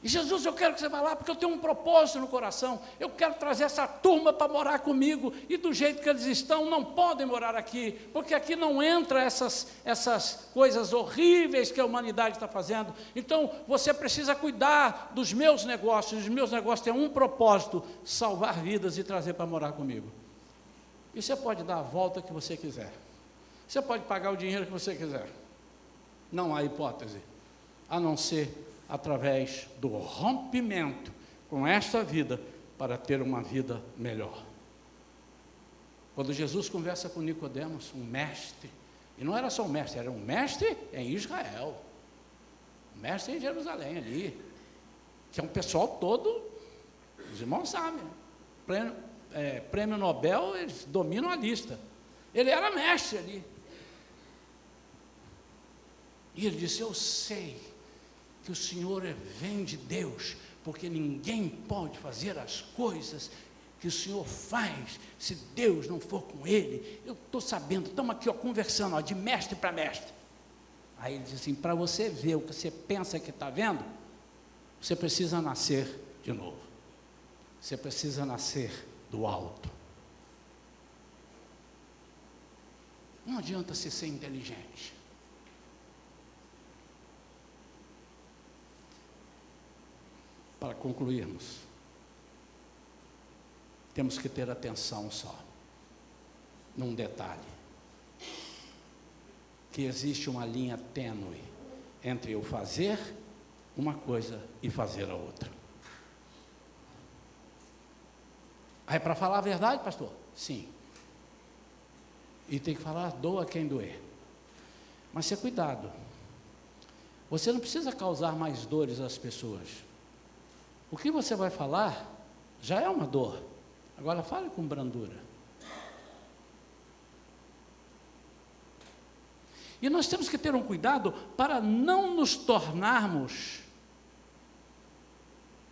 S1: E Jesus, eu quero que você vá lá, porque eu tenho um propósito no coração, eu quero trazer essa turma para morar comigo, e do jeito que eles estão, não podem morar aqui, porque aqui não entra essas coisas horríveis que a humanidade está fazendo. Então, você precisa cuidar dos meus negócios. Os meus negócios têm um propósito: salvar vidas e trazer para morar comigo. E você pode dar a volta que você quiser, você pode pagar o dinheiro que você quiser, não há hipótese, a não ser através do rompimento com esta vida, para ter uma vida melhor. Quando Jesus conversa com Nicodemos, um mestre, e não era só um mestre, era um mestre em Israel, um mestre em Jerusalém ali, que é um pessoal todo, os irmãos sabem, prêmio Nobel, eles dominam a lista. Ele era mestre ali, e ele disse: eu sei que o Senhor vem de Deus, porque ninguém pode fazer as coisas que o Senhor faz, se Deus não for com ele. Eu estou sabendo, estamos aqui conversando, de mestre para mestre. Aí ele diz assim: para você ver o que você pensa que está vendo, você precisa nascer de novo, você precisa nascer do alto. Não adianta você ser inteligente. Para concluirmos, temos que ter atenção só num detalhe, que existe uma linha tênue entre eu fazer uma coisa e fazer a outra. É para falar a verdade, pastor? Sim. E tem que falar, doa quem doer. Mas tenha cuidado. Você não precisa causar mais dores às pessoas. O que você vai falar já é uma dor. Agora fale com brandura. E nós temos que ter um cuidado para não nos tornarmos,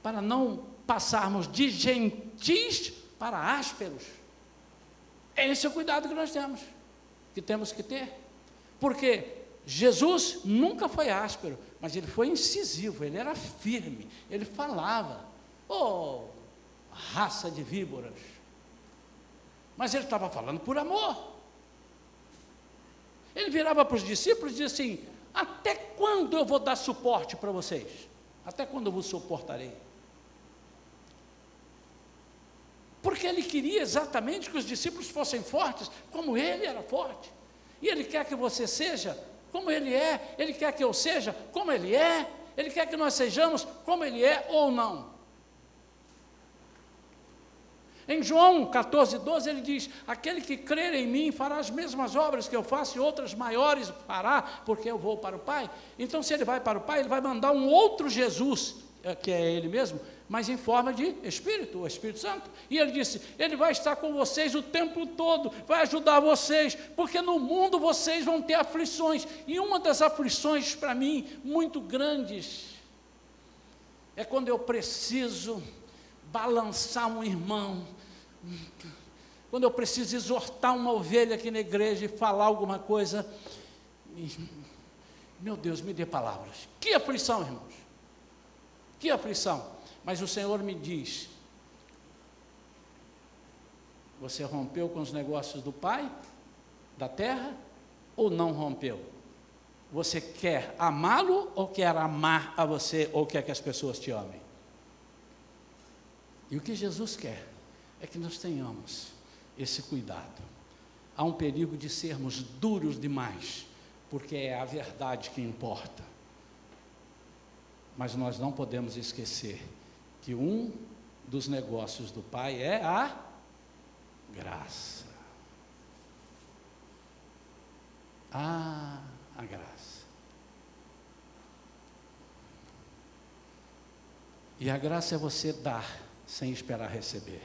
S1: para não passarmos de gentis para ásperos. Esse é o cuidado que nós temos que ter. Porque Jesus nunca foi áspero, mas ele foi incisivo, ele era firme, ele falava, raça de víboras. Mas ele estava falando por amor. Ele virava para os discípulos e dizia assim: até quando eu vou dar suporte para vocês? Até quando eu vos suportarei? Porque ele queria exatamente que os discípulos fossem fortes, como ele era forte. E ele quer que você seja como ele é, ele quer que eu seja como ele é, ele quer que nós sejamos como ele é ou não. Em João 14:12 ele diz: aquele que crer em mim fará as mesmas obras que eu faço e outras maiores fará, porque eu vou para o Pai. Então, se ele vai para o Pai, ele vai mandar um outro Jesus, que é ele mesmo, mas em forma de Espírito, o Espírito Santo. E ele disse: ele vai estar com vocês o tempo todo, vai ajudar vocês, porque no mundo vocês vão ter aflições. E uma das aflições para mim, muito grandes, é quando eu preciso balançar um irmão, quando eu preciso exortar uma ovelha aqui na igreja e falar alguma coisa. Meu Deus, me dê palavras. Que aflição, irmãos, que aflição. Mas o Senhor me diz: você rompeu com os negócios do Pai, da terra, ou não rompeu? Você quer amá-lo ou quer amar a você, ou quer que as pessoas te amem? E o que Jesus quer é que nós tenhamos esse cuidado. Há um perigo de sermos duros demais, porque é a verdade que importa. Mas nós não podemos esquecer que um dos negócios do Pai é a graça. A graça. E a graça é você dar sem esperar receber.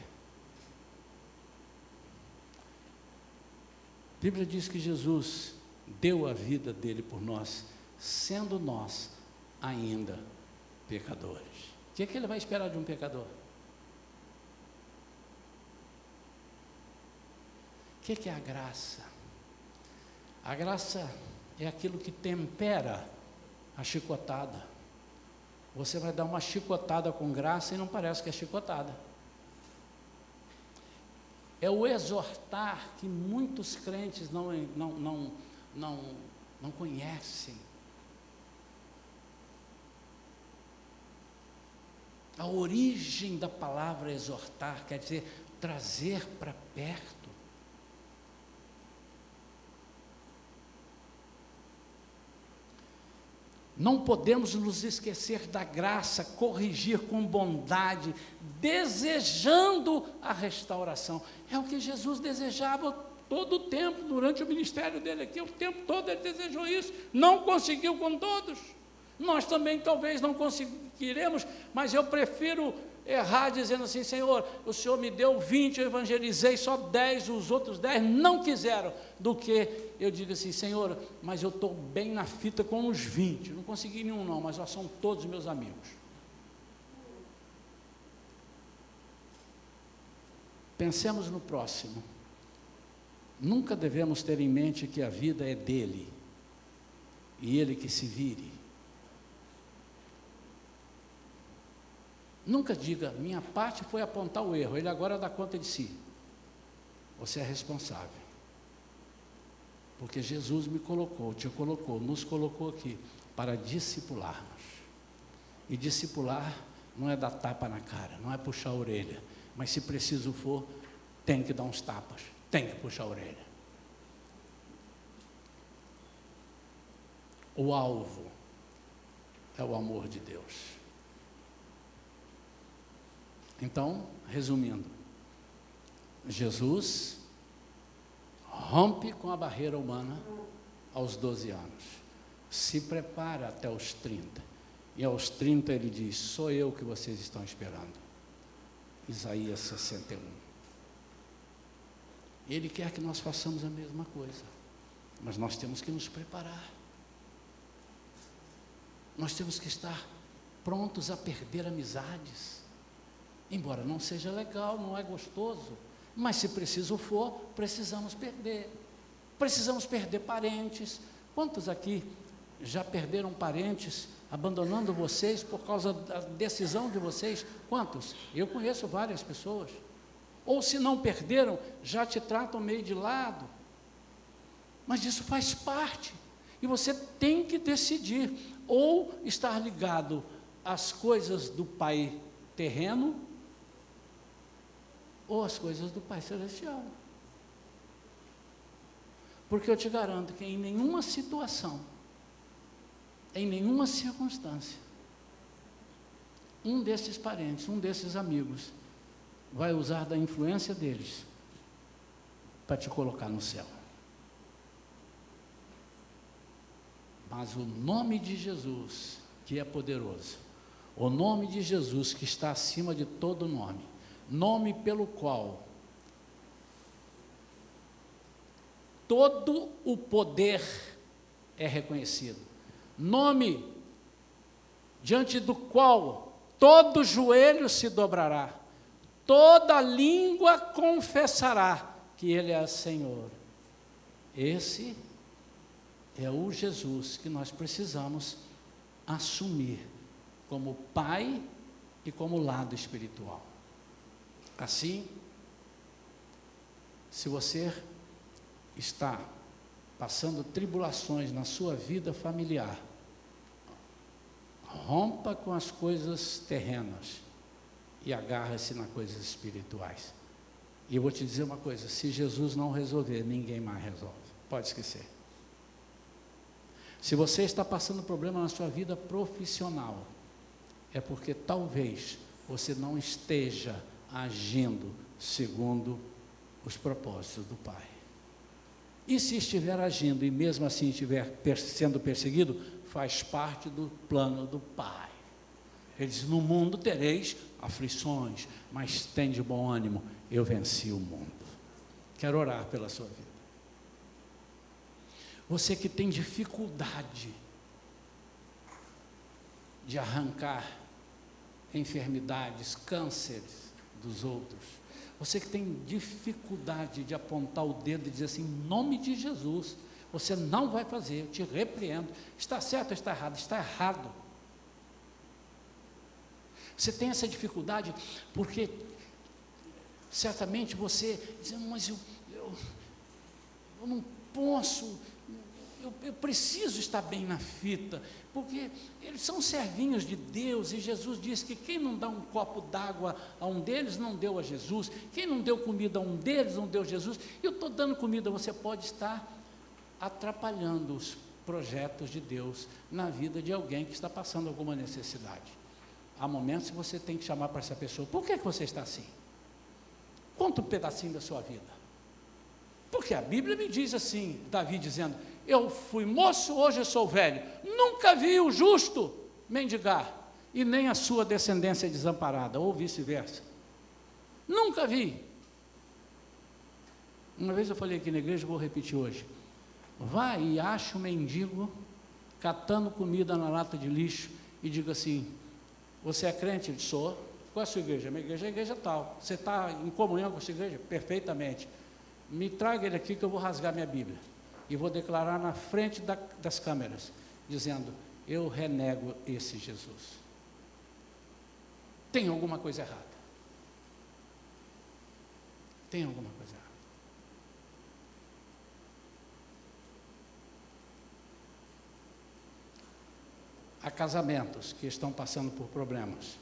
S1: A Bíblia diz que Jesus deu a vida dele por nós, sendo nós ainda pecadores. O que é que ele vai esperar de um pecador? O que é a graça? A graça é aquilo que tempera a chicotada. Você vai dar uma chicotada com graça e não parece que é chicotada. É o exortar que muitos crentes não conhecem. A origem da palavra exortar quer dizer trazer para perto. Não podemos nos esquecer da graça, corrigir com bondade, desejando a restauração. É o que Jesus desejava todo o tempo, durante o ministério dele aqui, o tempo todo ele desejou isso, não conseguiu com todos. Nós também talvez não conseguiremos, mas eu prefiro errar dizendo assim: Senhor, o Senhor me deu 20, eu evangelizei só 10, os outros 10 não quiseram, do que eu digo assim: Senhor, mas eu estou bem na fita com os 20, não consegui nenhum não, mas já são todos meus amigos. Pensemos no próximo. Nunca devemos ter em mente que a vida é dele, e ele que se vire. Nunca diga: minha parte foi apontar o erro, ele agora dá conta de si. Você é responsável. Porque Jesus me colocou, te colocou, nos colocou aqui para discipularmos. E discipular não é dar tapa na cara, não é puxar a orelha, mas se preciso for, tem que dar uns tapas, tem que puxar a orelha. O alvo é o amor de Deus. Então, resumindo, Jesus rompe com a barreira humana aos 12 anos. Se prepara até os 30. E aos 30 ele diz: sou eu que vocês estão esperando. Isaías 61. Ele quer que nós façamos a mesma coisa, mas nós temos que nos preparar. Nós temos que estar prontos a perder amizades, embora não seja legal, não é gostoso, mas se preciso for, precisamos perder. Precisamos perder parentes. Quantos aqui já perderam parentes, abandonando vocês por causa da decisão de vocês? Quantos? Eu conheço várias pessoas. Ou se não perderam, já te tratam meio de lado. Mas isso faz parte. E você tem que decidir, ou estar ligado às coisas do Pai terreno, ou às coisas do Pai celestial. Porque eu te garanto que em nenhuma situação, em nenhuma circunstância, um desses parentes, um desses amigos, vai usar da influência deles para te colocar no céu. Mas o nome de Jesus, que é poderoso, o nome de Jesus que está acima de todo nome, nome pelo qual todo o poder é reconhecido, nome diante do qual todo joelho se dobrará, toda língua confessará que Ele é Senhor. Esse é o Jesus que nós precisamos assumir como Pai e como lado espiritual. Assim, se você está passando tribulações na sua vida familiar, rompa com as coisas terrenas e agarra-se nas coisas espirituais. E eu vou te dizer uma coisa: se Jesus não resolver, ninguém mais resolve. Pode esquecer. Se você está passando problema na sua vida profissional, é porque talvez você não esteja agindo segundo os propósitos do Pai. E se estiver agindo e mesmo assim estiver sendo perseguido, faz parte do plano do Pai. Ele diz: no mundo tereis aflições, mas tem de bom ânimo, eu venci o mundo. Quero orar pela sua vida. Você que tem dificuldade de arrancar enfermidades, cânceres dos outros, você que tem dificuldade de apontar o dedo e dizer assim: em nome de Jesus, você não vai fazer, eu te repreendo. Está certo ou está errado? Está errado. Você tem essa dificuldade porque certamente você diz: mas eu não posso, eu preciso estar bem na fita, porque eles são servinhos de Deus, e Jesus disse que quem não dá um copo d'água a um deles, não deu a Jesus, quem não deu comida a um deles, não deu a Jesus. Eu estou dando comida. Você pode estar atrapalhando os projetos de Deus na vida de alguém que está passando alguma necessidade. Há momentos que você tem que chamar para essa pessoa: por que você está assim? Conta um pedacinho da sua vida. Porque a Bíblia me diz assim, Davi dizendo: eu fui moço, hoje eu sou velho, nunca vi o justo mendigar, e nem a sua descendência desamparada, ou vice-versa. Nunca vi. Uma vez eu falei aqui na igreja, vou repetir hoje: vai e acha um mendigo catando comida na lata de lixo e diga assim: você é crente? Ele: sou. Qual é a sua igreja? Minha igreja é a igreja tal. Você está em comunhão com a sua igreja? Perfeitamente. Me traga ele aqui que eu vou rasgar minha Bíblia e vou declarar na frente das câmeras, dizendo: eu renego esse Jesus. Tem alguma coisa errada. Tem alguma coisa errada. Há casamentos que estão passando por problemas,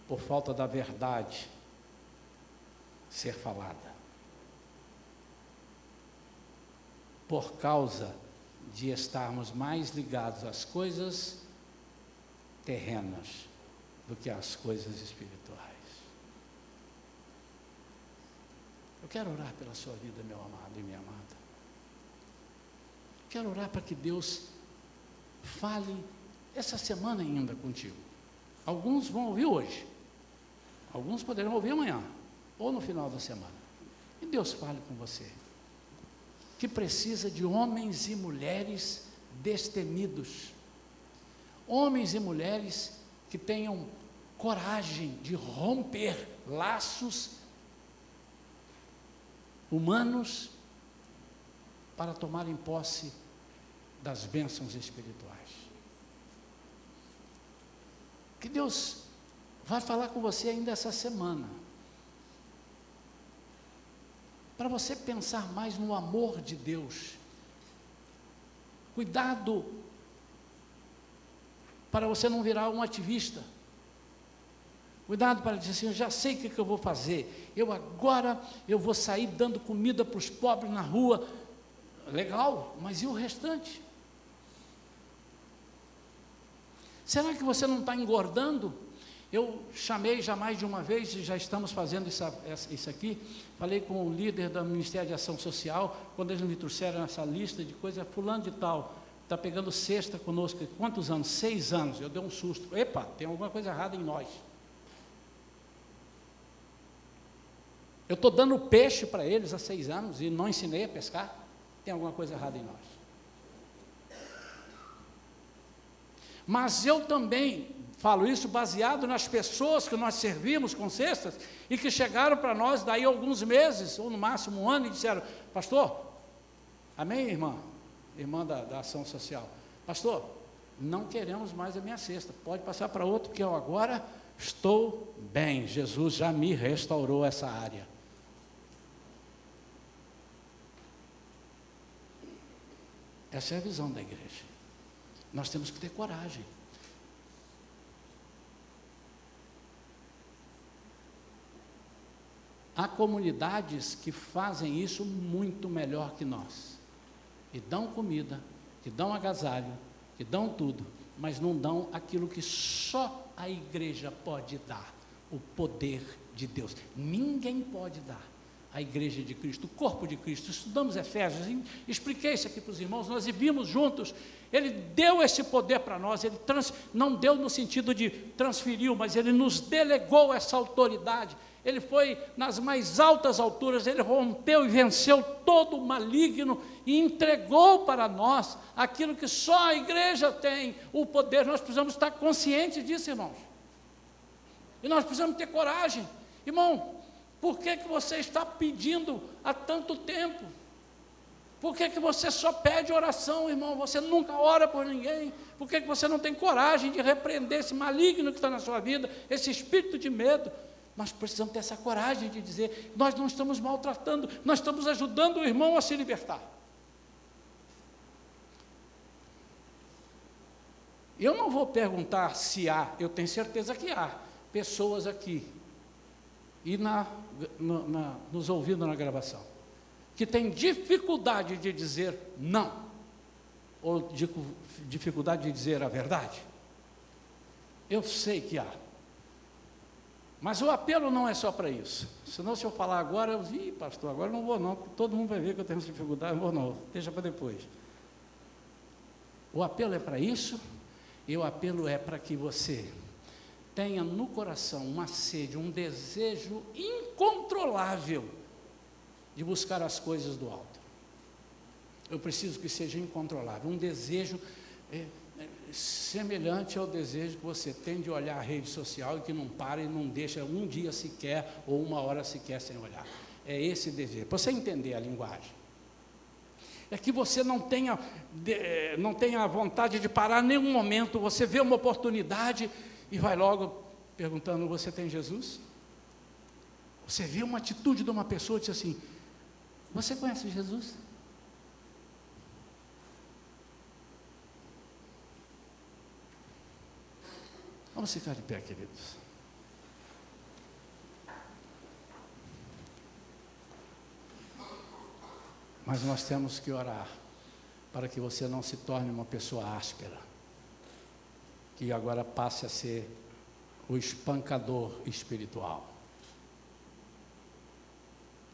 S1: por falta da verdade ser falada, por causa de estarmos mais ligados às coisas terrenas do que às coisas espirituais. Eu quero orar pela sua vida, meu amado e minha amada. quero orar para que Deus fale essa semana ainda contigo. Alguns vão ouvir hoje, alguns poderão ouvir amanhã, ou no final da semana. E Deus fale com você, que precisa de homens e mulheres destemidos, homens e mulheres que tenham coragem de romper laços humanos para tomarem posse das bênçãos espirituais. Que Deus vai falar com você ainda essa semana, para você pensar mais no amor de Deus. Cuidado para você não virar um ativista. Cuidado para dizer assim, eu já sei o que eu vou fazer, agora eu vou sair dando comida para os pobres na rua. Legal, mas e o restante? Será que você não está engordando? Eu chamei já mais de uma vez, e já estamos fazendo isso aqui, falei com o líder do Ministério de Ação Social, quando eles me trouxeram essa lista de coisas, fulano de tal, está pegando cesta conosco, quantos anos? 6 anos, eu dei um susto, epa, tem alguma coisa errada em nós. Eu estou dando peixe para eles há 6 anos, e não ensinei a pescar, tem alguma coisa errada em nós. Mas eu também falo isso baseado nas pessoas que nós servimos com cestas e que chegaram para nós daí alguns meses, ou no máximo um ano, e disseram, pastor, amém, irmã? Irmã da ação social, pastor, não queremos mais a minha cesta, pode passar para outro, porque eu agora estou bem, Jesus já me restaurou essa área. Essa é a visão da igreja. Nós temos que ter coragem. Há comunidades que fazem isso muito melhor que nós, e dão comida, que dão agasalho, que dão tudo, mas não dão aquilo que só a igreja pode dar, o poder de Deus. Ninguém pode dar. A igreja de Cristo, o corpo de Cristo. Estudamos Efésios, expliquei isso aqui para os irmãos, nós vimos juntos, Ele deu esse poder para nós, Ele não deu no sentido de transferiu, mas Ele nos delegou essa autoridade. Ele foi nas mais altas alturas, Ele rompeu e venceu todo o maligno e entregou para nós aquilo que só a igreja tem, o poder. Nós precisamos estar conscientes disso, irmãos, e nós precisamos ter coragem. Irmão, por que você está pedindo há tanto tempo? Por que você só pede oração, irmão? Você nunca ora por ninguém. Por que você não tem coragem de repreender esse maligno que está na sua vida, esse espírito de medo? Nós precisamos ter essa coragem de dizer, nós não estamos maltratando, nós estamos ajudando o irmão a se libertar. Eu não vou perguntar se há, eu tenho certeza que há pessoas aqui, e nos ouvindo na gravação, que tem dificuldade de dizer não, ou dificuldade de dizer a verdade. Eu sei que há, mas o apelo não é só para isso. Senão, se eu falar agora, pastor, agora não vou não, porque todo mundo vai ver que eu tenho dificuldade, não vou não, deixa para depois. O apelo é para isso, e o apelo é para que você tenha no coração uma sede, um desejo incontrolável de buscar as coisas do alto. Eu preciso que seja incontrolável, um desejo semelhante ao desejo que você tem de olhar a rede social e que não para e não deixa um dia sequer ou uma hora sequer sem olhar. É esse desejo, para você entender a linguagem. É que você não tenha a vontade de parar em nenhum momento, você vê uma oportunidade e vai logo perguntando, você tem Jesus? Você vê uma atitude de uma pessoa e diz assim, você conhece Jesus? Vamos ficar de pé, queridos. Mas nós temos que orar para que você não se torne uma pessoa áspera, que agora passe a ser o espancador espiritual.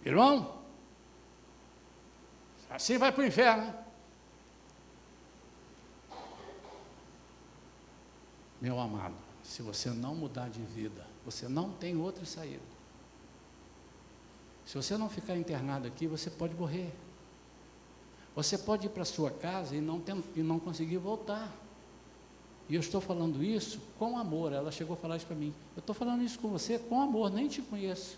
S1: Irmão, assim vai para o inferno, né? Meu amado, se você não mudar de vida, você não tem outra saída. Se você não ficar internado aqui, você pode morrer. Você pode ir para a sua casa e não conseguir voltar. E eu estou falando isso com amor. Ela chegou a falar isso para mim. Eu estou falando isso com você com amor, nem te conheço.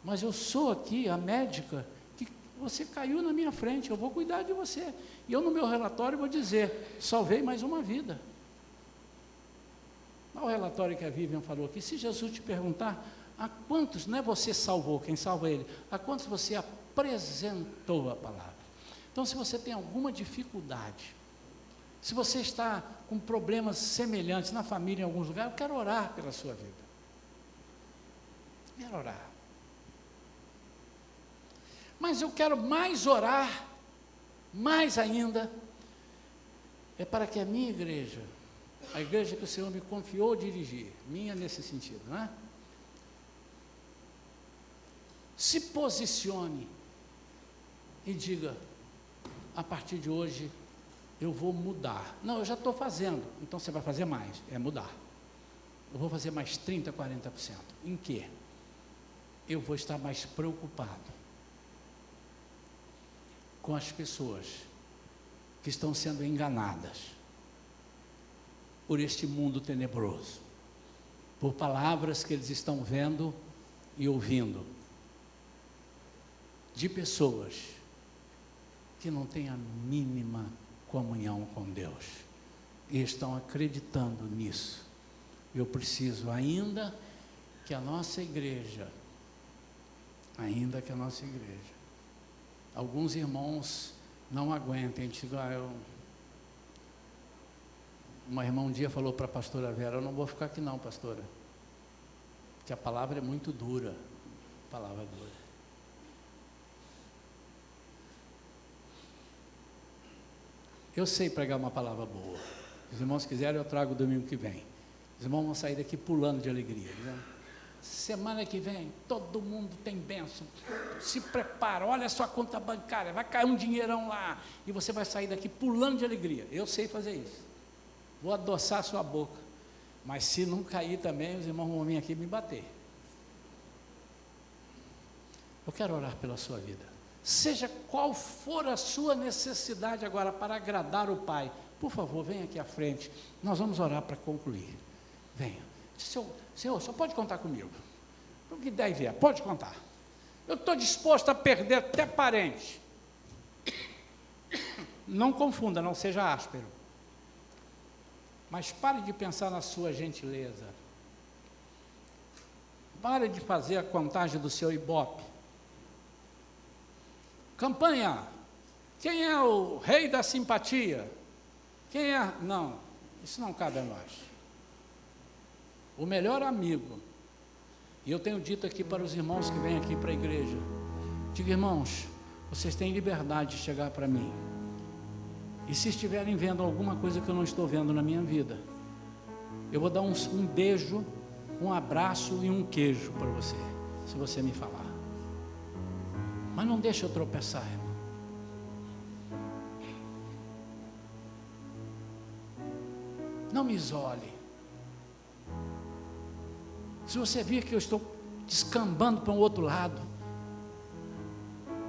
S1: Mas eu sou aqui a médica que você caiu na minha frente, eu vou cuidar de você. E eu no meu relatório vou dizer, salvei mais uma vida. Olha o relatório que a Vivian falou aqui. Se Jesus te perguntar, a quantos, não é você salvou, quem salva ele, a quantos você apresentou a palavra? Então, se você tem alguma dificuldade, se você está com problemas semelhantes na família, em alguns lugares, eu quero orar pela sua vida. Quero orar. Mas eu quero mais orar, mais ainda, é para que a minha igreja, a igreja que o Senhor me confiou dirigir, minha nesse sentido, não é? Se posicione e diga, a partir de hoje, eu vou mudar. Não, eu já estou fazendo, então você vai fazer mais, é mudar. Eu vou fazer mais 30%, 40%. Em quê? Eu vou estar mais preocupado com as pessoas que estão sendo enganadas por este mundo tenebroso, por palavras que eles estão vendo e ouvindo, de pessoas que não têm a mínima comunhão com Deus, e estão acreditando nisso. Eu preciso ainda que a nossa igreja, alguns irmãos não aguentem, uma irmã um dia falou para a pastora Vera, eu não vou ficar aqui não, pastora, porque a palavra é muito dura, palavra dura. Eu sei pregar uma palavra boa. Se os irmãos quiserem, eu trago domingo que vem. Os irmãos vão sair daqui pulando de alegria. Né? Semana que vem, todo mundo tem bênção. Se prepara, olha a sua conta bancária, vai cair um dinheirão lá. E você vai sair daqui pulando de alegria. Eu sei fazer isso. Vou adoçar a sua boca. Mas se não cair também, os irmãos vão vir aqui me bater. Eu quero orar pela sua vida. Seja qual for a sua necessidade agora para agradar o Pai, por favor, venha aqui à frente, nós vamos orar para concluir. Venha. Senhor, só pode contar comigo. O que der e vier, pode contar. Eu estou disposto a perder até parente. Não confunda, não seja áspero. Mas pare de pensar na sua gentileza. Pare de fazer a contagem do seu Ibope. Campanha, quem é o rei da simpatia? Quem é? Não, isso não cabe a nós. O melhor amigo, e eu tenho dito aqui para os irmãos que vêm aqui para a igreja, digo, irmãos, vocês têm liberdade de chegar para mim, e se estiverem vendo alguma coisa que eu não estou vendo na minha vida, eu vou dar um beijo, um abraço e um queijo para você, se você me falar. Mas não deixe eu tropeçar, irmão. Não me isole. Se você vir que eu estou descambando para um outro lado,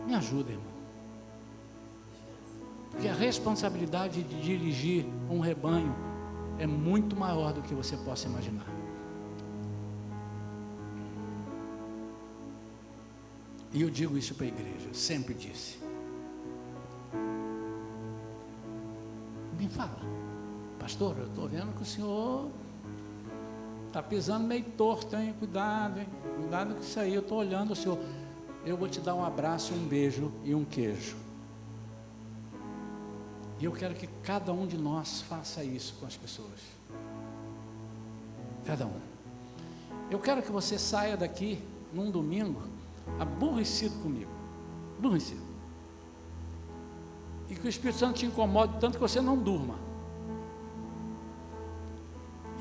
S1: me ajuda, irmão. Porque a responsabilidade de dirigir um rebanho é muito maior do que você possa imaginar. E eu digo isso para a igreja, sempre disse. Me fala, pastor, eu estou vendo que o senhor está pisando meio torto, hein? Cuidado, hein? Cuidado com isso aí, eu estou olhando o senhor. Eu vou te dar um abraço, um beijo e um queijo. E eu quero que cada um de nós faça isso com as pessoas. Cada um. Eu quero que você saia daqui num domingo aborrecido comigo, aborrecido, e que o Espírito Santo te incomode tanto que você não durma,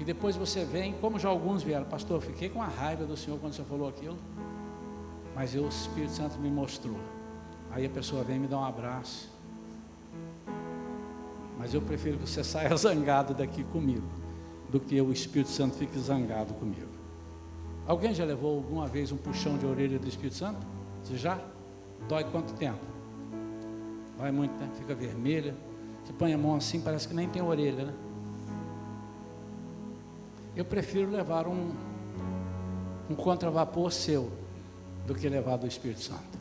S1: e depois você vem, como já alguns vieram, pastor, eu fiquei com a raiva do senhor quando o senhor falou aquilo, mas o Espírito Santo me mostrou, aí a pessoa vem me dar um abraço, mas eu prefiro que você saia zangado daqui comigo, do que o Espírito Santo fique zangado comigo. Alguém já levou alguma vez um puxão de orelha do Espírito Santo? Você já? Dói quanto tempo? Dói muito, né? Fica vermelha. Você põe a mão assim, parece que nem tem orelha, né? Eu prefiro levar um contravapor seu do que levar do Espírito Santo.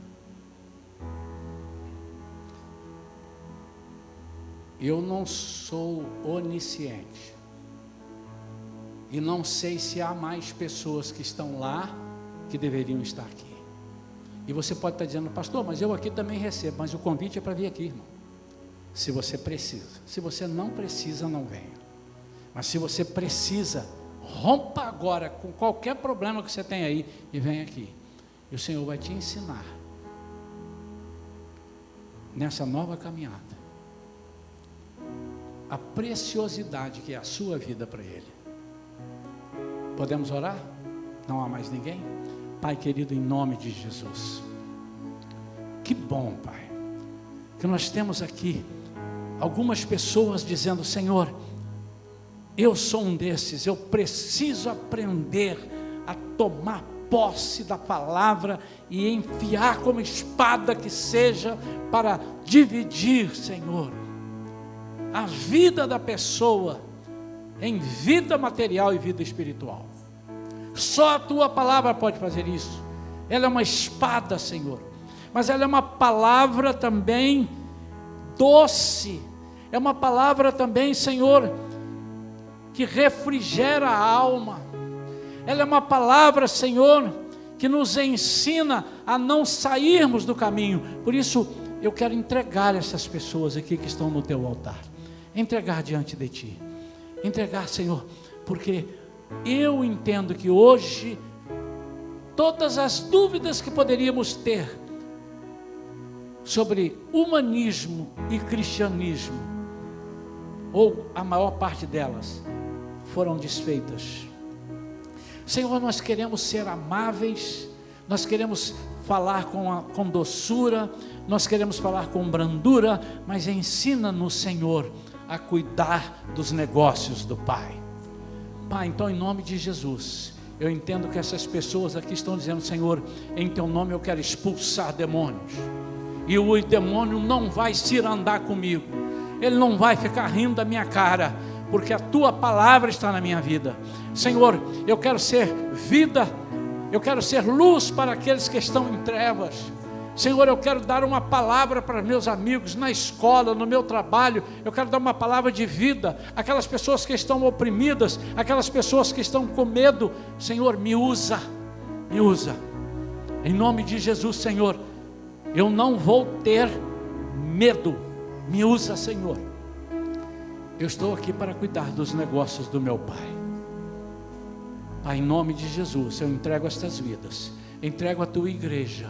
S1: Eu não sou onisciente e não sei se há mais pessoas que estão lá que deveriam estar aqui. E você pode estar dizendo, pastor, mas eu aqui também recebo, mas o convite é para vir aqui, irmão. Se você precisa. Se você não precisa, não venha. Mas se você precisa, rompa agora com qualquer problema que você tem aí e vem aqui. E o Senhor vai te ensinar nessa nova caminhada a preciosidade que é a sua vida para Ele. Podemos orar? Não há mais ninguém? Pai querido, em nome de Jesus, que bom, Pai, que nós temos aqui algumas pessoas dizendo, Senhor, eu sou um desses, eu preciso aprender a tomar posse da palavra e enfiar como espada que seja para dividir, Senhor, a vida da pessoa em vida material e vida espiritual. Só a Tua palavra pode fazer isso. Ela é uma espada, Senhor, mas ela é uma palavra também doce, é uma palavra também, Senhor, que refrigera a alma. Ela é uma palavra, Senhor, que nos ensina a não sairmos do caminho. Por isso, eu quero entregar essas pessoas aqui que estão no Teu altar, entregar diante de Ti, entregar, Senhor, porque eu entendo que hoje, todas as dúvidas que poderíamos ter sobre humanismo e cristianismo, ou a maior parte delas, foram desfeitas. Senhor, nós queremos ser amáveis, nós queremos falar com doçura, nós queremos falar com brandura, mas ensina-nos, Senhor, a cuidar dos negócios do Pai. Pai, então em nome de Jesus, eu entendo que essas pessoas aqui estão dizendo, Senhor, em Teu nome eu quero expulsar demônios, e o demônio não vai se andar comigo, ele não vai ficar rindo da minha cara, porque a Tua palavra está na minha vida. Senhor, eu quero ser vida, eu quero ser luz para aqueles que estão em trevas. Senhor, eu quero dar uma palavra para meus amigos na escola, no meu trabalho. Eu quero dar uma palavra de vida aquelas pessoas que estão oprimidas, aquelas pessoas que estão com medo. Senhor, me usa, em nome de Jesus. Senhor, eu não vou ter medo, me usa, Senhor. Eu estou aqui para cuidar dos negócios do meu Pai. Pai, em nome de Jesus, eu entrego estas vidas, entrego a Tua igreja,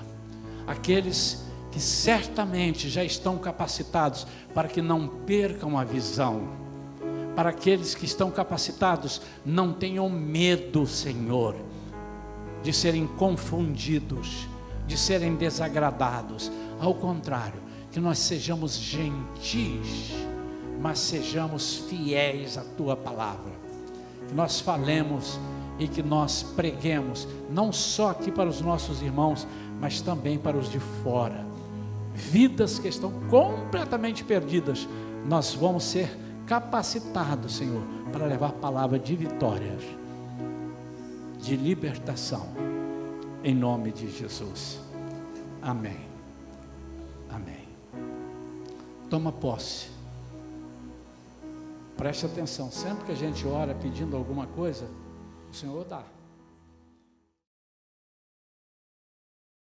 S1: aqueles que certamente já estão capacitados para que não percam a visão, para aqueles que estão capacitados, não tenham medo, Senhor, de serem confundidos, de serem desagradados. Ao contrário, que nós sejamos gentis, mas sejamos fiéis à Tua palavra, que nós falemos e que nós preguemos, não só aqui para os nossos irmãos, mas também para os de fora. Vidas que estão completamente perdidas, nós vamos ser capacitados, Senhor, para levar palavra de vitórias, de libertação, em nome de Jesus. Amém. Amém. Toma posse. Preste atenção, sempre que a gente ora pedindo alguma coisa, o Senhor dá.